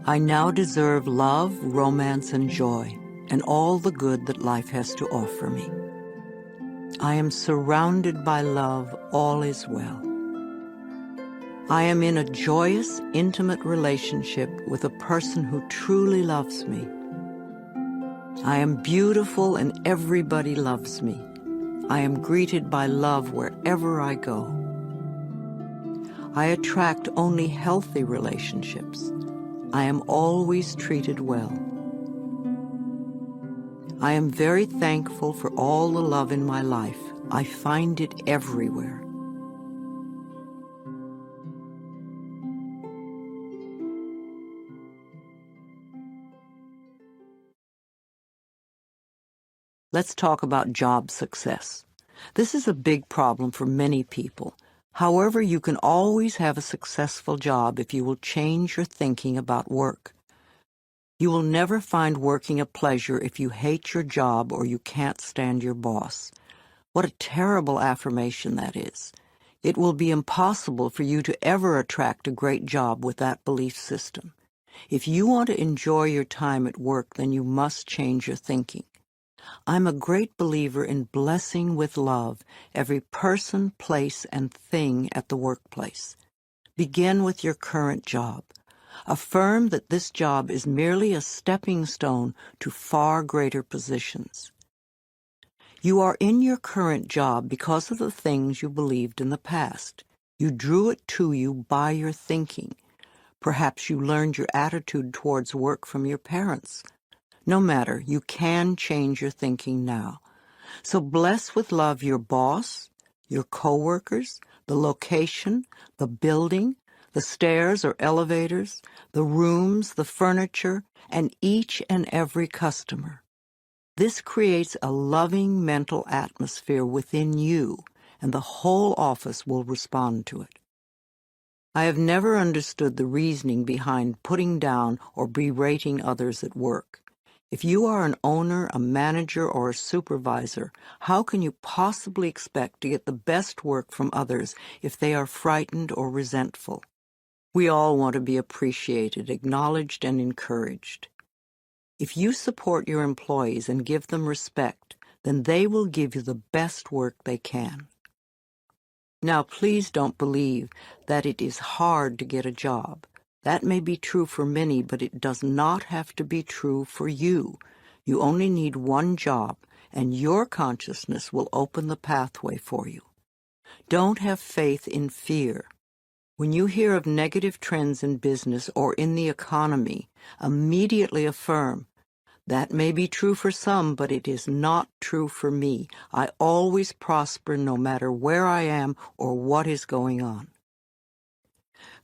I now deserve love, romance, and joy, and all the good that life has to offer me. I am surrounded by love, all is well. I am in a joyous, intimate relationship with a person who truly loves me. I am beautiful and everybody loves me. I am greeted by love wherever I go. I attract only healthy relationships. I am always treated well. I am very thankful for all the love in my life. I find it everywhere. Let's talk about job success. This is a big problem for many people. However, you can always have a successful job if you will change your thinking about work. You will never find working a pleasure if you hate your job or you can't stand your boss. What a terrible affirmation that is. It will be impossible for you to ever attract a great job with that belief system. If you want to enjoy your time at work, then you must change your thinking. I'm a great believer in blessing with love every person, place, and thing at the workplace. Begin with your current job. Affirm that this job is merely a stepping stone to far greater positions. You are in your current job because of the things you believed in the past. You drew it to you by your thinking. Perhaps you learned your attitude towards work from your parents. No matter, you can change your thinking now. So bless with love your boss, your coworkers, the location, the building, the stairs or elevators, the rooms, the furniture, and each and every customer. This creates a loving mental atmosphere within you, and the whole office will respond to it. I have never understood the reasoning behind putting down or berating others at work. If you are an owner, a manager, or a supervisor, how can you possibly expect to get the best work from others if they are frightened or resentful? We all want to be appreciated, acknowledged, and encouraged. If you support your employees and give them respect, then they will give you the best work they can. Now, please don't believe that it is hard to get a job. That may be true for many, but it does not have to be true for you. You only need one job, and your consciousness will open the pathway for you. Don't have faith in fear. When you hear of negative trends in business or in the economy, immediately affirm, "That may be true for some, but it is not true for me. I always prosper no matter where I am or what is going on."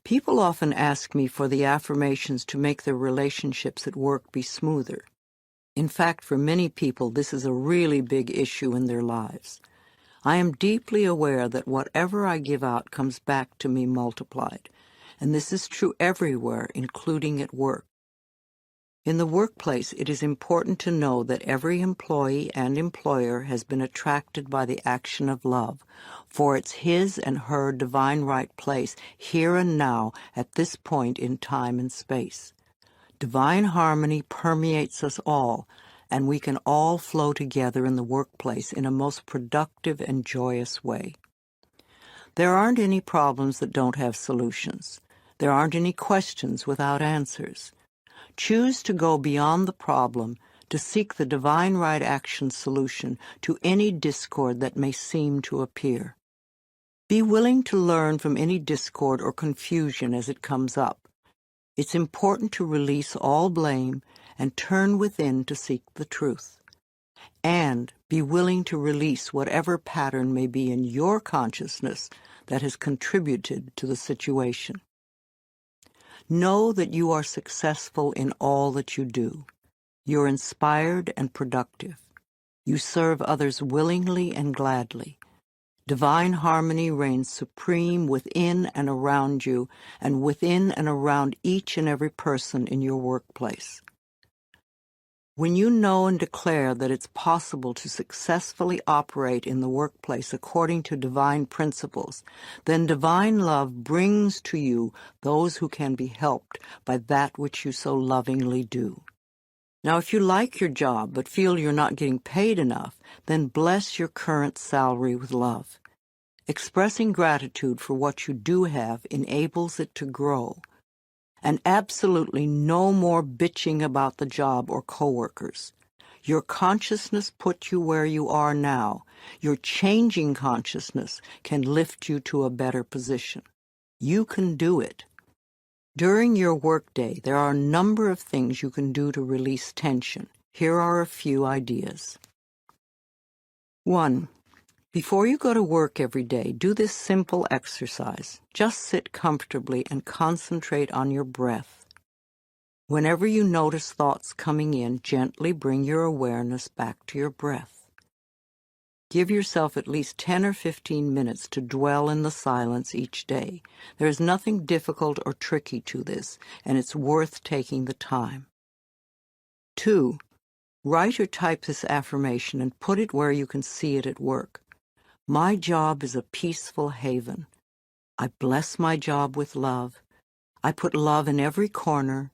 People often ask me for the affirmations to make their relationships at work be smoother. In fact, for many people, this is a really big issue in their lives. I am deeply aware that whatever I give out comes back to me multiplied, and this is true everywhere, including at work. In the workplace, it is important to know that every employee and employer has been attracted by the action of love, for it's his and her divine right place here and now at this point in time and space. Divine harmony permeates us all, and we can all flow together in the workplace in a most productive and joyous way. There aren't any problems that don't have solutions. There aren't any questions without answers. Choose to go beyond the problem to seek the divine right action solution to any discord that may seem to appear. Be willing to learn from any discord or confusion as it comes up. It's important to release all blame and turn within to seek the truth. And be willing to release whatever pattern may be in your consciousness that has contributed to the situation. Know that you are successful in all that you do. You're inspired and productive. You serve others willingly and gladly. Divine harmony reigns supreme within and around you, and within and around each and every person in your workplace. When you know and declare that it's possible to successfully operate in the workplace according to divine principles, then divine love brings to you those who can be helped by that which you so lovingly do. Now, if you like your job but feel you're not getting paid enough, then bless your current salary with love. Expressing gratitude for what you do have enables it to grow. And absolutely no more bitching about the job or coworkers. Your consciousness puts you where you are now. Your changing consciousness can lift you to a better position. You can do it. During your workday, there are a number of things you can do to release tension. Here are a few ideas. 1. Before you go to work every day, do this simple exercise. Just sit comfortably and concentrate on your breath. Whenever you notice thoughts coming in, gently bring your awareness back to your breath. Give yourself at least 10 or 15 minutes to dwell in the silence each day. There is nothing difficult or tricky to this, and it's worth taking the time. 2. Write or type this affirmation and put it where you can see it at work. My job is a peaceful haven. I bless my job with love. I put love in every corner,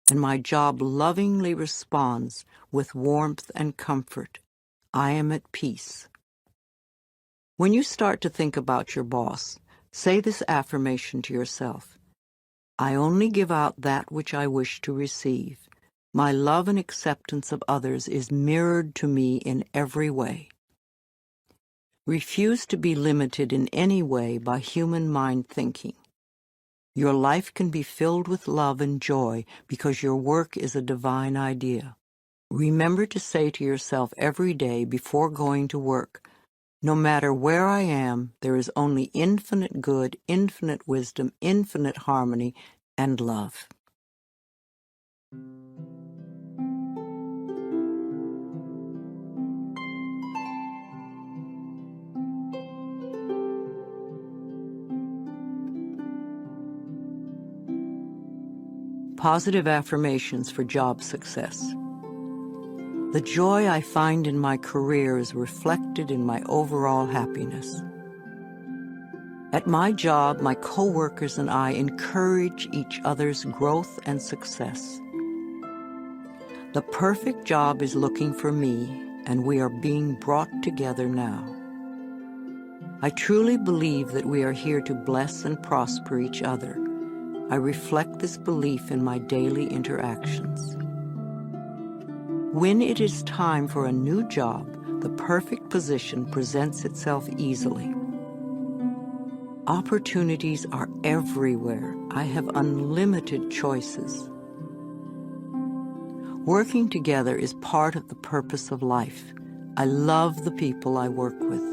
and my job lovingly responds with warmth and comfort. I am at peace. When you start to think about your boss, say this affirmation to yourself. I only give out that which I wish to receive. My love and acceptance of others is mirrored to me in every way. Refuse to be limited in any way by human mind thinking. Your life can be filled with love and joy because your work is a divine idea. Remember to say to yourself every day before going to work, no matter where I am, there is only infinite good, infinite wisdom, infinite harmony, and love. Positive affirmations for job success. The joy I find in my career is reflected in my overall happiness. At my job, my coworkers and I encourage each other's growth and success. The perfect job is looking for me, and we are being brought together now. I truly believe that we are here to bless and prosper each other. I reflect this belief in my daily interactions. When it is time for a new job, the perfect position presents itself easily. Opportunities are everywhere. I have unlimited choices. Working together is part of the purpose of life. I love the people I work with.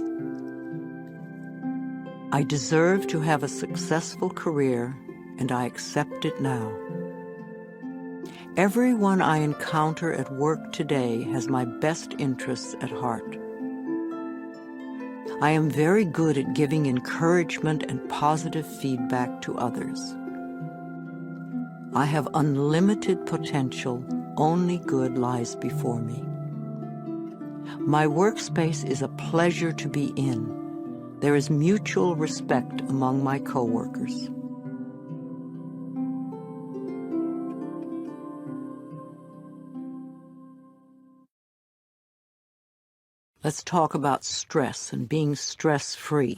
I deserve to have a successful career, and I accept it now. Everyone I encounter at work today has my best interests at heart. I am very good at giving encouragement and positive feedback to others. I have unlimited potential. Only good lies before me. My workspace is a pleasure to be in. There is mutual respect among my coworkers. Let's talk about stress and being stress-free.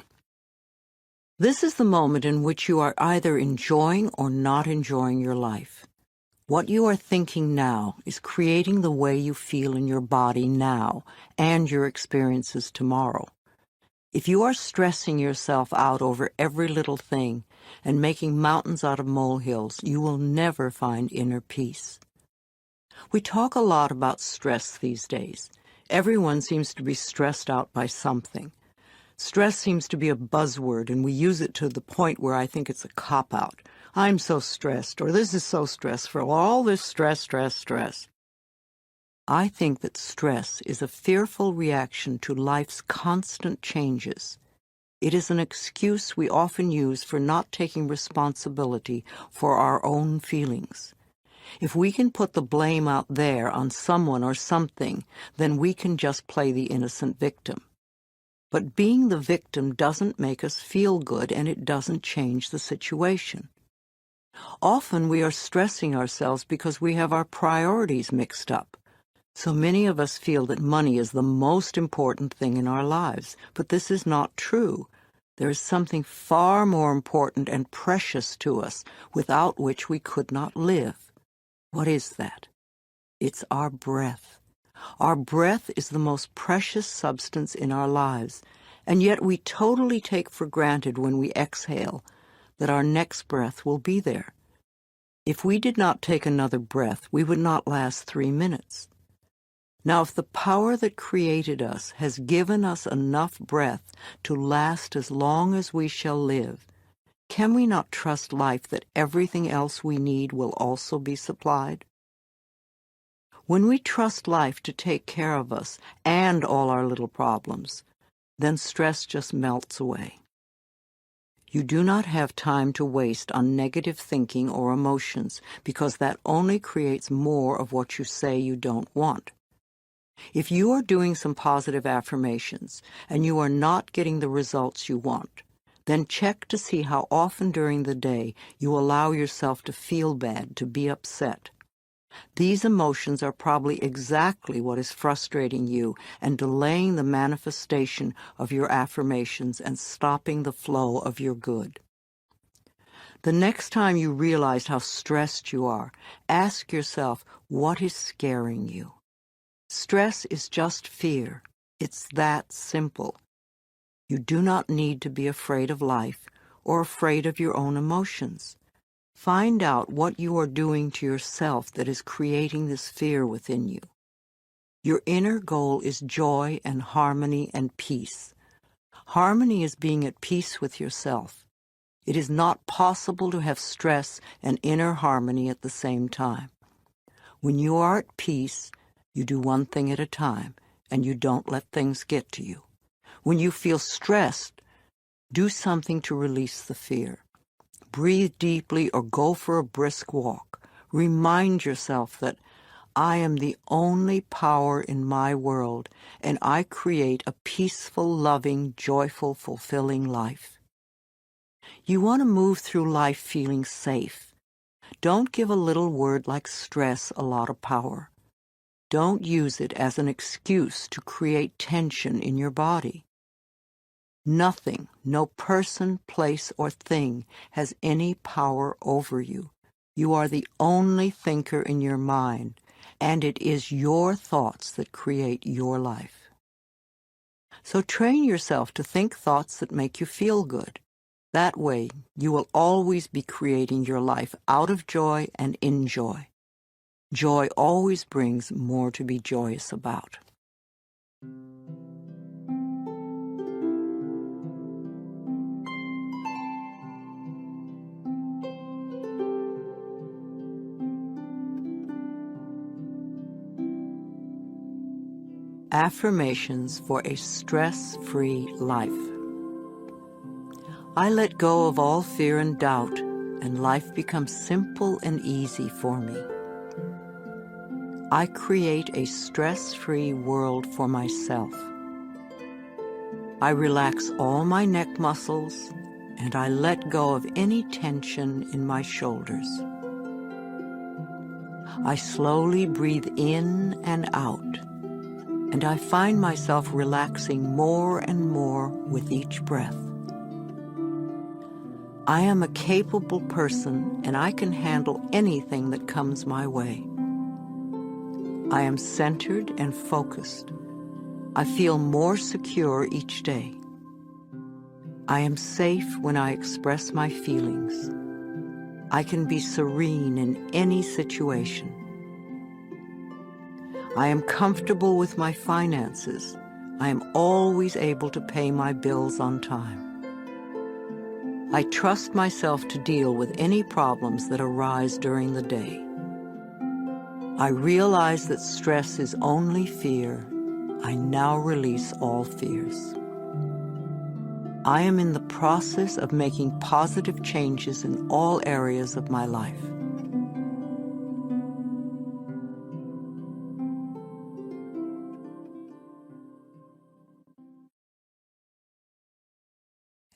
This is the moment in which you are either enjoying or not enjoying your life. What you are thinking now is creating the way you feel in your body now and your experiences tomorrow. If you are stressing yourself out over every little thing and making mountains out of molehills, you will never find inner peace. We talk a lot about stress these days. Everyone seems to be stressed out by something. Stress seems to be a buzzword, and we use it to the point where I think it's a cop-out. I'm so stressed, or this is so stressful, all this stress. I think that stress is a fearful reaction to life's constant changes. It is an excuse we often use for not taking responsibility for our own feelings. If we can put the blame out there on someone or something, then we can just play the innocent victim. But being the victim doesn't make us feel good, and it doesn't change the situation. Often we are stressing ourselves because we have our priorities mixed up. So many of us feel that money is the most important thing in our lives, but this is not true. There is something far more important and precious to us without which we could not live. What is that? It's our breath. Our breath is the most precious substance in our lives, and yet we totally take for granted when we exhale that our next breath will be there. If we did not take another breath, we would not last 3 minutes. Now, if the power that created us has given us enough breath to last as long as we shall live, can we not trust life that everything else we need will also be supplied? When we trust life to take care of us and all our little problems, then stress just melts away. You do not have time to waste on negative thinking or emotions, because that only creates more of what you say you don't want. If you are doing some positive affirmations and you are not getting the results you want, then check to see how often during the day you allow yourself to feel bad, to be upset. These emotions are probably exactly what is frustrating you and delaying the manifestation of your affirmations and stopping the flow of your good. The next time you realize how stressed you are, ask yourself, what is scaring you? Stress is just fear. It's that simple. You do not need to be afraid of life or afraid of your own emotions. Find out what you are doing to yourself that is creating this fear within you. Your inner goal is joy and harmony and peace. Harmony is being at peace with yourself. It is not possible to have stress and inner harmony at the same time. When you are at peace, you do one thing at a time, and you don't let things get to you. When you feel stressed, do something to release the fear. Breathe deeply or go for a brisk walk. Remind yourself that I am the only power in my world, and I create a peaceful, loving, joyful, fulfilling life. You want to move through life feeling safe. Don't give a little word like stress a lot of power. Don't use it as an excuse to create tension in your body. Nothing, no person, place, or thing has any power over you. You are the only thinker in your mind, and it is your thoughts that create your life. So train yourself to think thoughts that make you feel good. That way, you will always be creating your life out of joy and in joy. Joy always brings more to be joyous about. Affirmations for a stress-free life. I let go of all fear and doubt, and life becomes simple and easy for me. I create a stress-free world for myself. I relax all my neck muscles, and I let go of any tension in my shoulders. I slowly breathe in and out, and I find myself relaxing more and more with each breath. I am a capable person, and I can handle anything that comes my way. I am centered and focused. I feel more secure each day. I am safe when I express my feelings. I can be serene in any situation. I am comfortable with my finances. I am always able to pay my bills on time. I trust myself to deal with any problems that arise during the day. I realize that stress is only fear. I now release all fears. I am in the process of making positive changes in all areas of my life.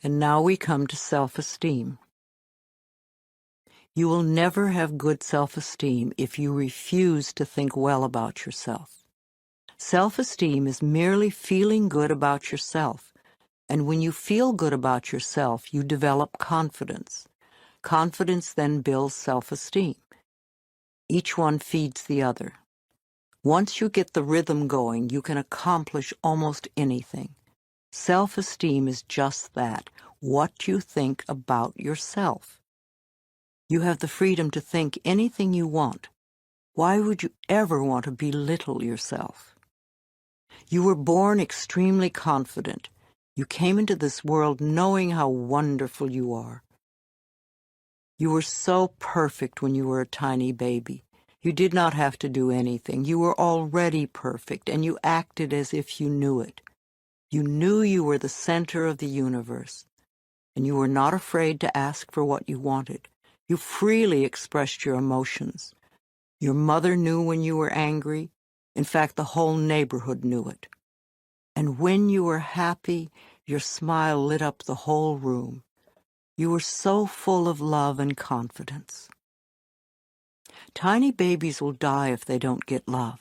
And now we come to self-esteem. You will never have good self-esteem if you refuse to think well about yourself. Self-esteem is merely feeling good about yourself. And when you feel good about yourself, you develop confidence. Confidence then builds self-esteem. Each one feeds the other. Once you get the rhythm going, you can accomplish almost anything. Self-esteem is just that, what you think about yourself. You have the freedom to think anything you want. Why would you ever want to belittle yourself? You were born extremely confident. You came into this world knowing how wonderful you are. You were so perfect when you were a tiny baby. You did not have to do anything. You were already perfect, and you acted as if you knew it. You knew you were the center of the universe, and you were not afraid to ask for what you wanted. You freely expressed your emotions. Your mother knew when you were angry. In fact, the whole neighborhood knew it. And when you were happy, your smile lit up the whole room. You were so full of love and confidence. Tiny babies will die if they don't get love.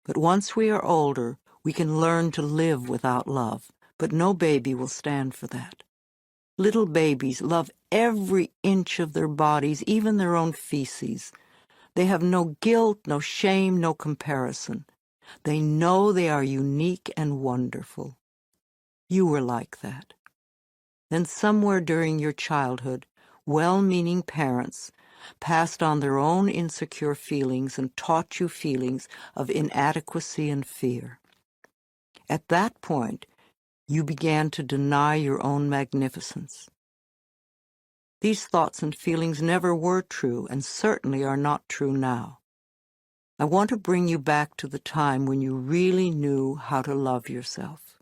But once we are older, we can learn to live without love, but no baby will stand for that. Little babies love every inch of their bodies, even their own feces. They have no guilt, no shame, no comparison. They know they are unique and wonderful. You were like that. Then somewhere during your childhood, well-meaning parents passed on their own insecure feelings and taught you feelings of inadequacy and fear. At that point, you began to deny your own magnificence. These thoughts and feelings never were true and certainly are not true now. I want to bring you back to the time when you really knew how to love yourself.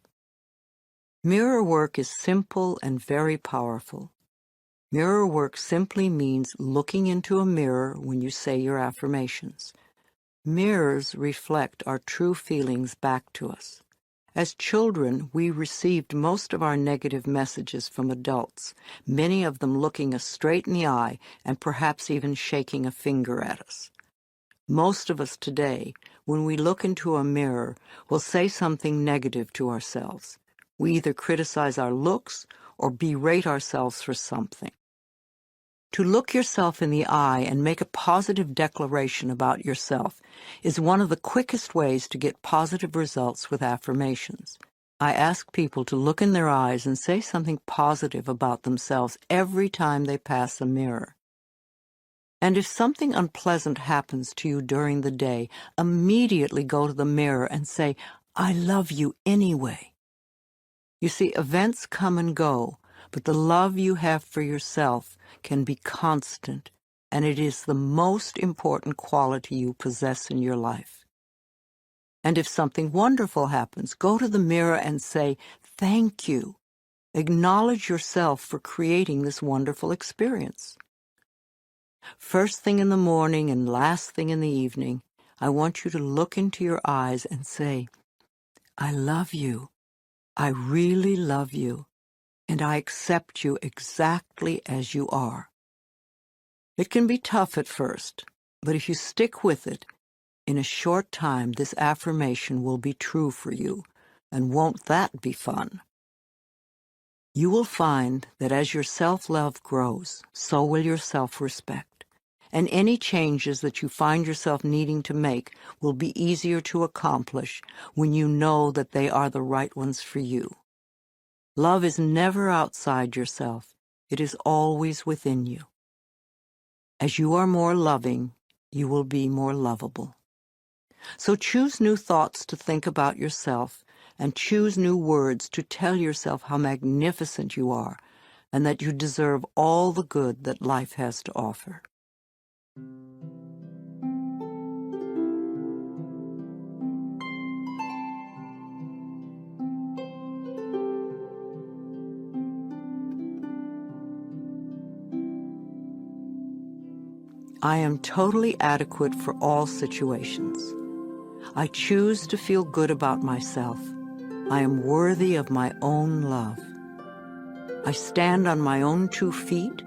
Mirror work is simple and very powerful. Mirror work simply means looking into a mirror when you say your affirmations. Mirrors reflect our true feelings back to us. As children, we received most of our negative messages from adults, many of them looking us straight in the eye and perhaps even shaking a finger at us. Most of us today, when we look into a mirror, will say something negative to ourselves. We either criticize our looks or berate ourselves for something. To look yourself in the eye and make a positive declaration about yourself is one of the quickest ways to get positive results with affirmations. I ask people to look in their eyes and say something positive about themselves every time they pass a mirror. And if something unpleasant happens to you during the day, immediately go to the mirror and say, "I love you anyway." You see, events come and go, but the love you have for yourself can be constant, and it is the most important quality you possess in your life. And if something wonderful happens, go to the mirror and say, "Thank you." Acknowledge yourself for creating this wonderful experience. First thing in the morning and last thing in the evening, I want you to look into your eyes and say, "I love you. I really love you, and I accept you exactly as you are." It can be tough at first, but if you stick with it, in a short time this affirmation will be true for you, and won't that be fun? You will find that as your self-love grows, so will your self-respect. And any changes that you find yourself needing to make will be easier to accomplish when you know that they are the right ones for you. Love is never outside yourself. It is always within you. As you are more loving, you will be more lovable. So choose new thoughts to think about yourself, and choose new words to tell yourself how magnificent you are, and that you deserve all the good that life has to offer. I am totally adequate for all situations. I choose to feel good about myself. I am worthy of my own love. I stand on my own 2 feet.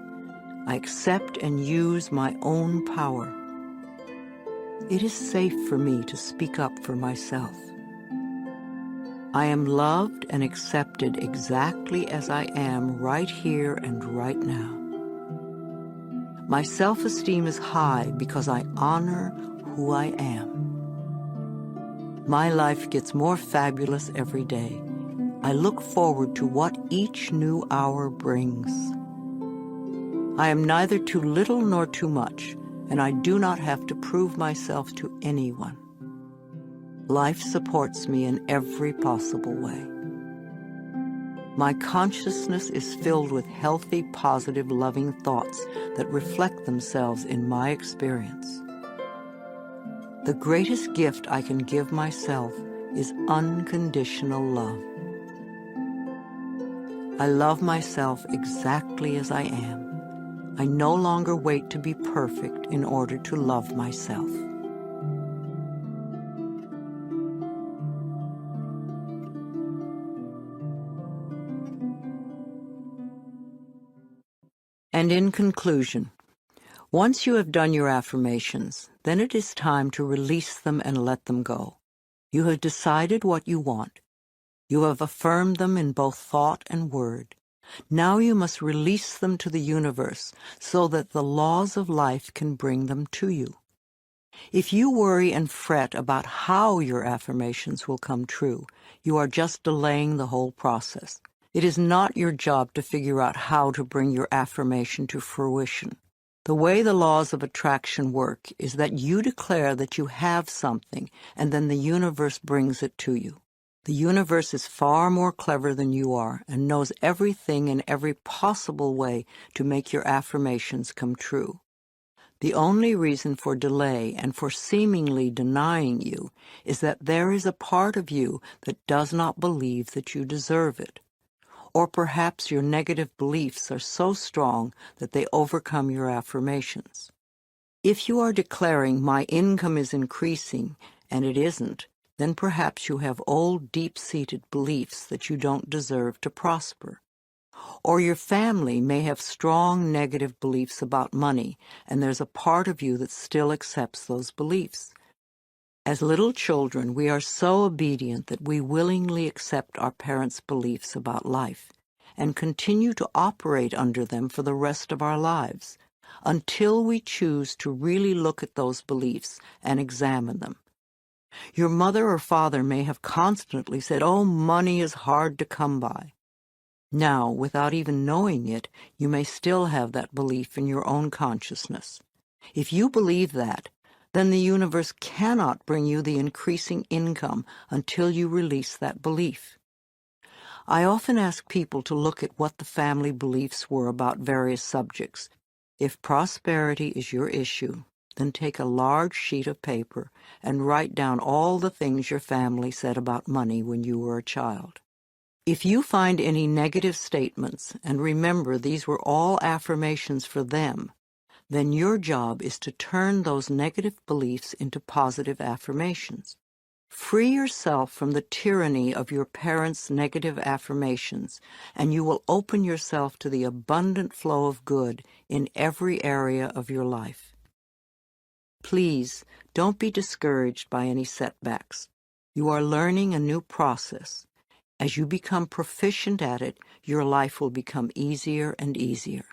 I accept and use my own power. It is safe for me to speak up for myself. I am loved and accepted exactly as I am right here and right now. My self-esteem is high because I honor who I am. My life gets more fabulous every day. I look forward to what each new hour brings. I am neither too little nor too much, and I do not have to prove myself to anyone. Life supports me in every possible way. My consciousness is filled with healthy, positive, loving thoughts that reflect themselves in my experience. The greatest gift I can give myself is unconditional love. I love myself exactly as I am. I no longer wait to be perfect in order to love myself. And in conclusion, once you have done your affirmations, then it is time to release them and let them go. You have decided what you want. You have affirmed them in both thought and word. Now you must release them to the universe so that the laws of life can bring them to you. If you worry and fret about how your affirmations will come true, you are just delaying the whole process. It is not your job to figure out how to bring your affirmation to fruition. The way the laws of attraction work is that you declare that you have something, and then the universe brings it to you. The universe is far more clever than you are and knows everything in every possible way to make your affirmations come true. The only reason for delay and for seemingly denying you is that there is a part of you that does not believe that you deserve it. Or perhaps your negative beliefs are so strong that they overcome your affirmations. If you are declaring, "My income is increasing," and it isn't, then perhaps you have old, deep-seated beliefs that you don't deserve to prosper. Or your family may have strong negative beliefs about money, and there's a part of you that still accepts those beliefs. As little children, we are so obedient that we willingly accept our parents' beliefs about life and continue to operate under them for the rest of our lives, until we choose to really look at those beliefs and examine them. Your mother or father may have constantly said, "Oh, money is hard to come by." Now, without even knowing it, you may still have that belief in your own consciousness. If you believe that, then the universe cannot bring you the increasing income until you release that belief. I often ask people to look at what the family beliefs were about various subjects. If prosperity is your issue, then take a large sheet of paper and write down all the things your family said about money when you were a child. If you find any negative statements, and remember these were all affirmations for them, then your job is to turn those negative beliefs into positive affirmations. Free yourself from the tyranny of your parents' negative affirmations, and you will open yourself to the abundant flow of good in every area of your life. Please, don't be discouraged by any setbacks. You are learning a new process. As you become proficient at it, your life will become easier and easier.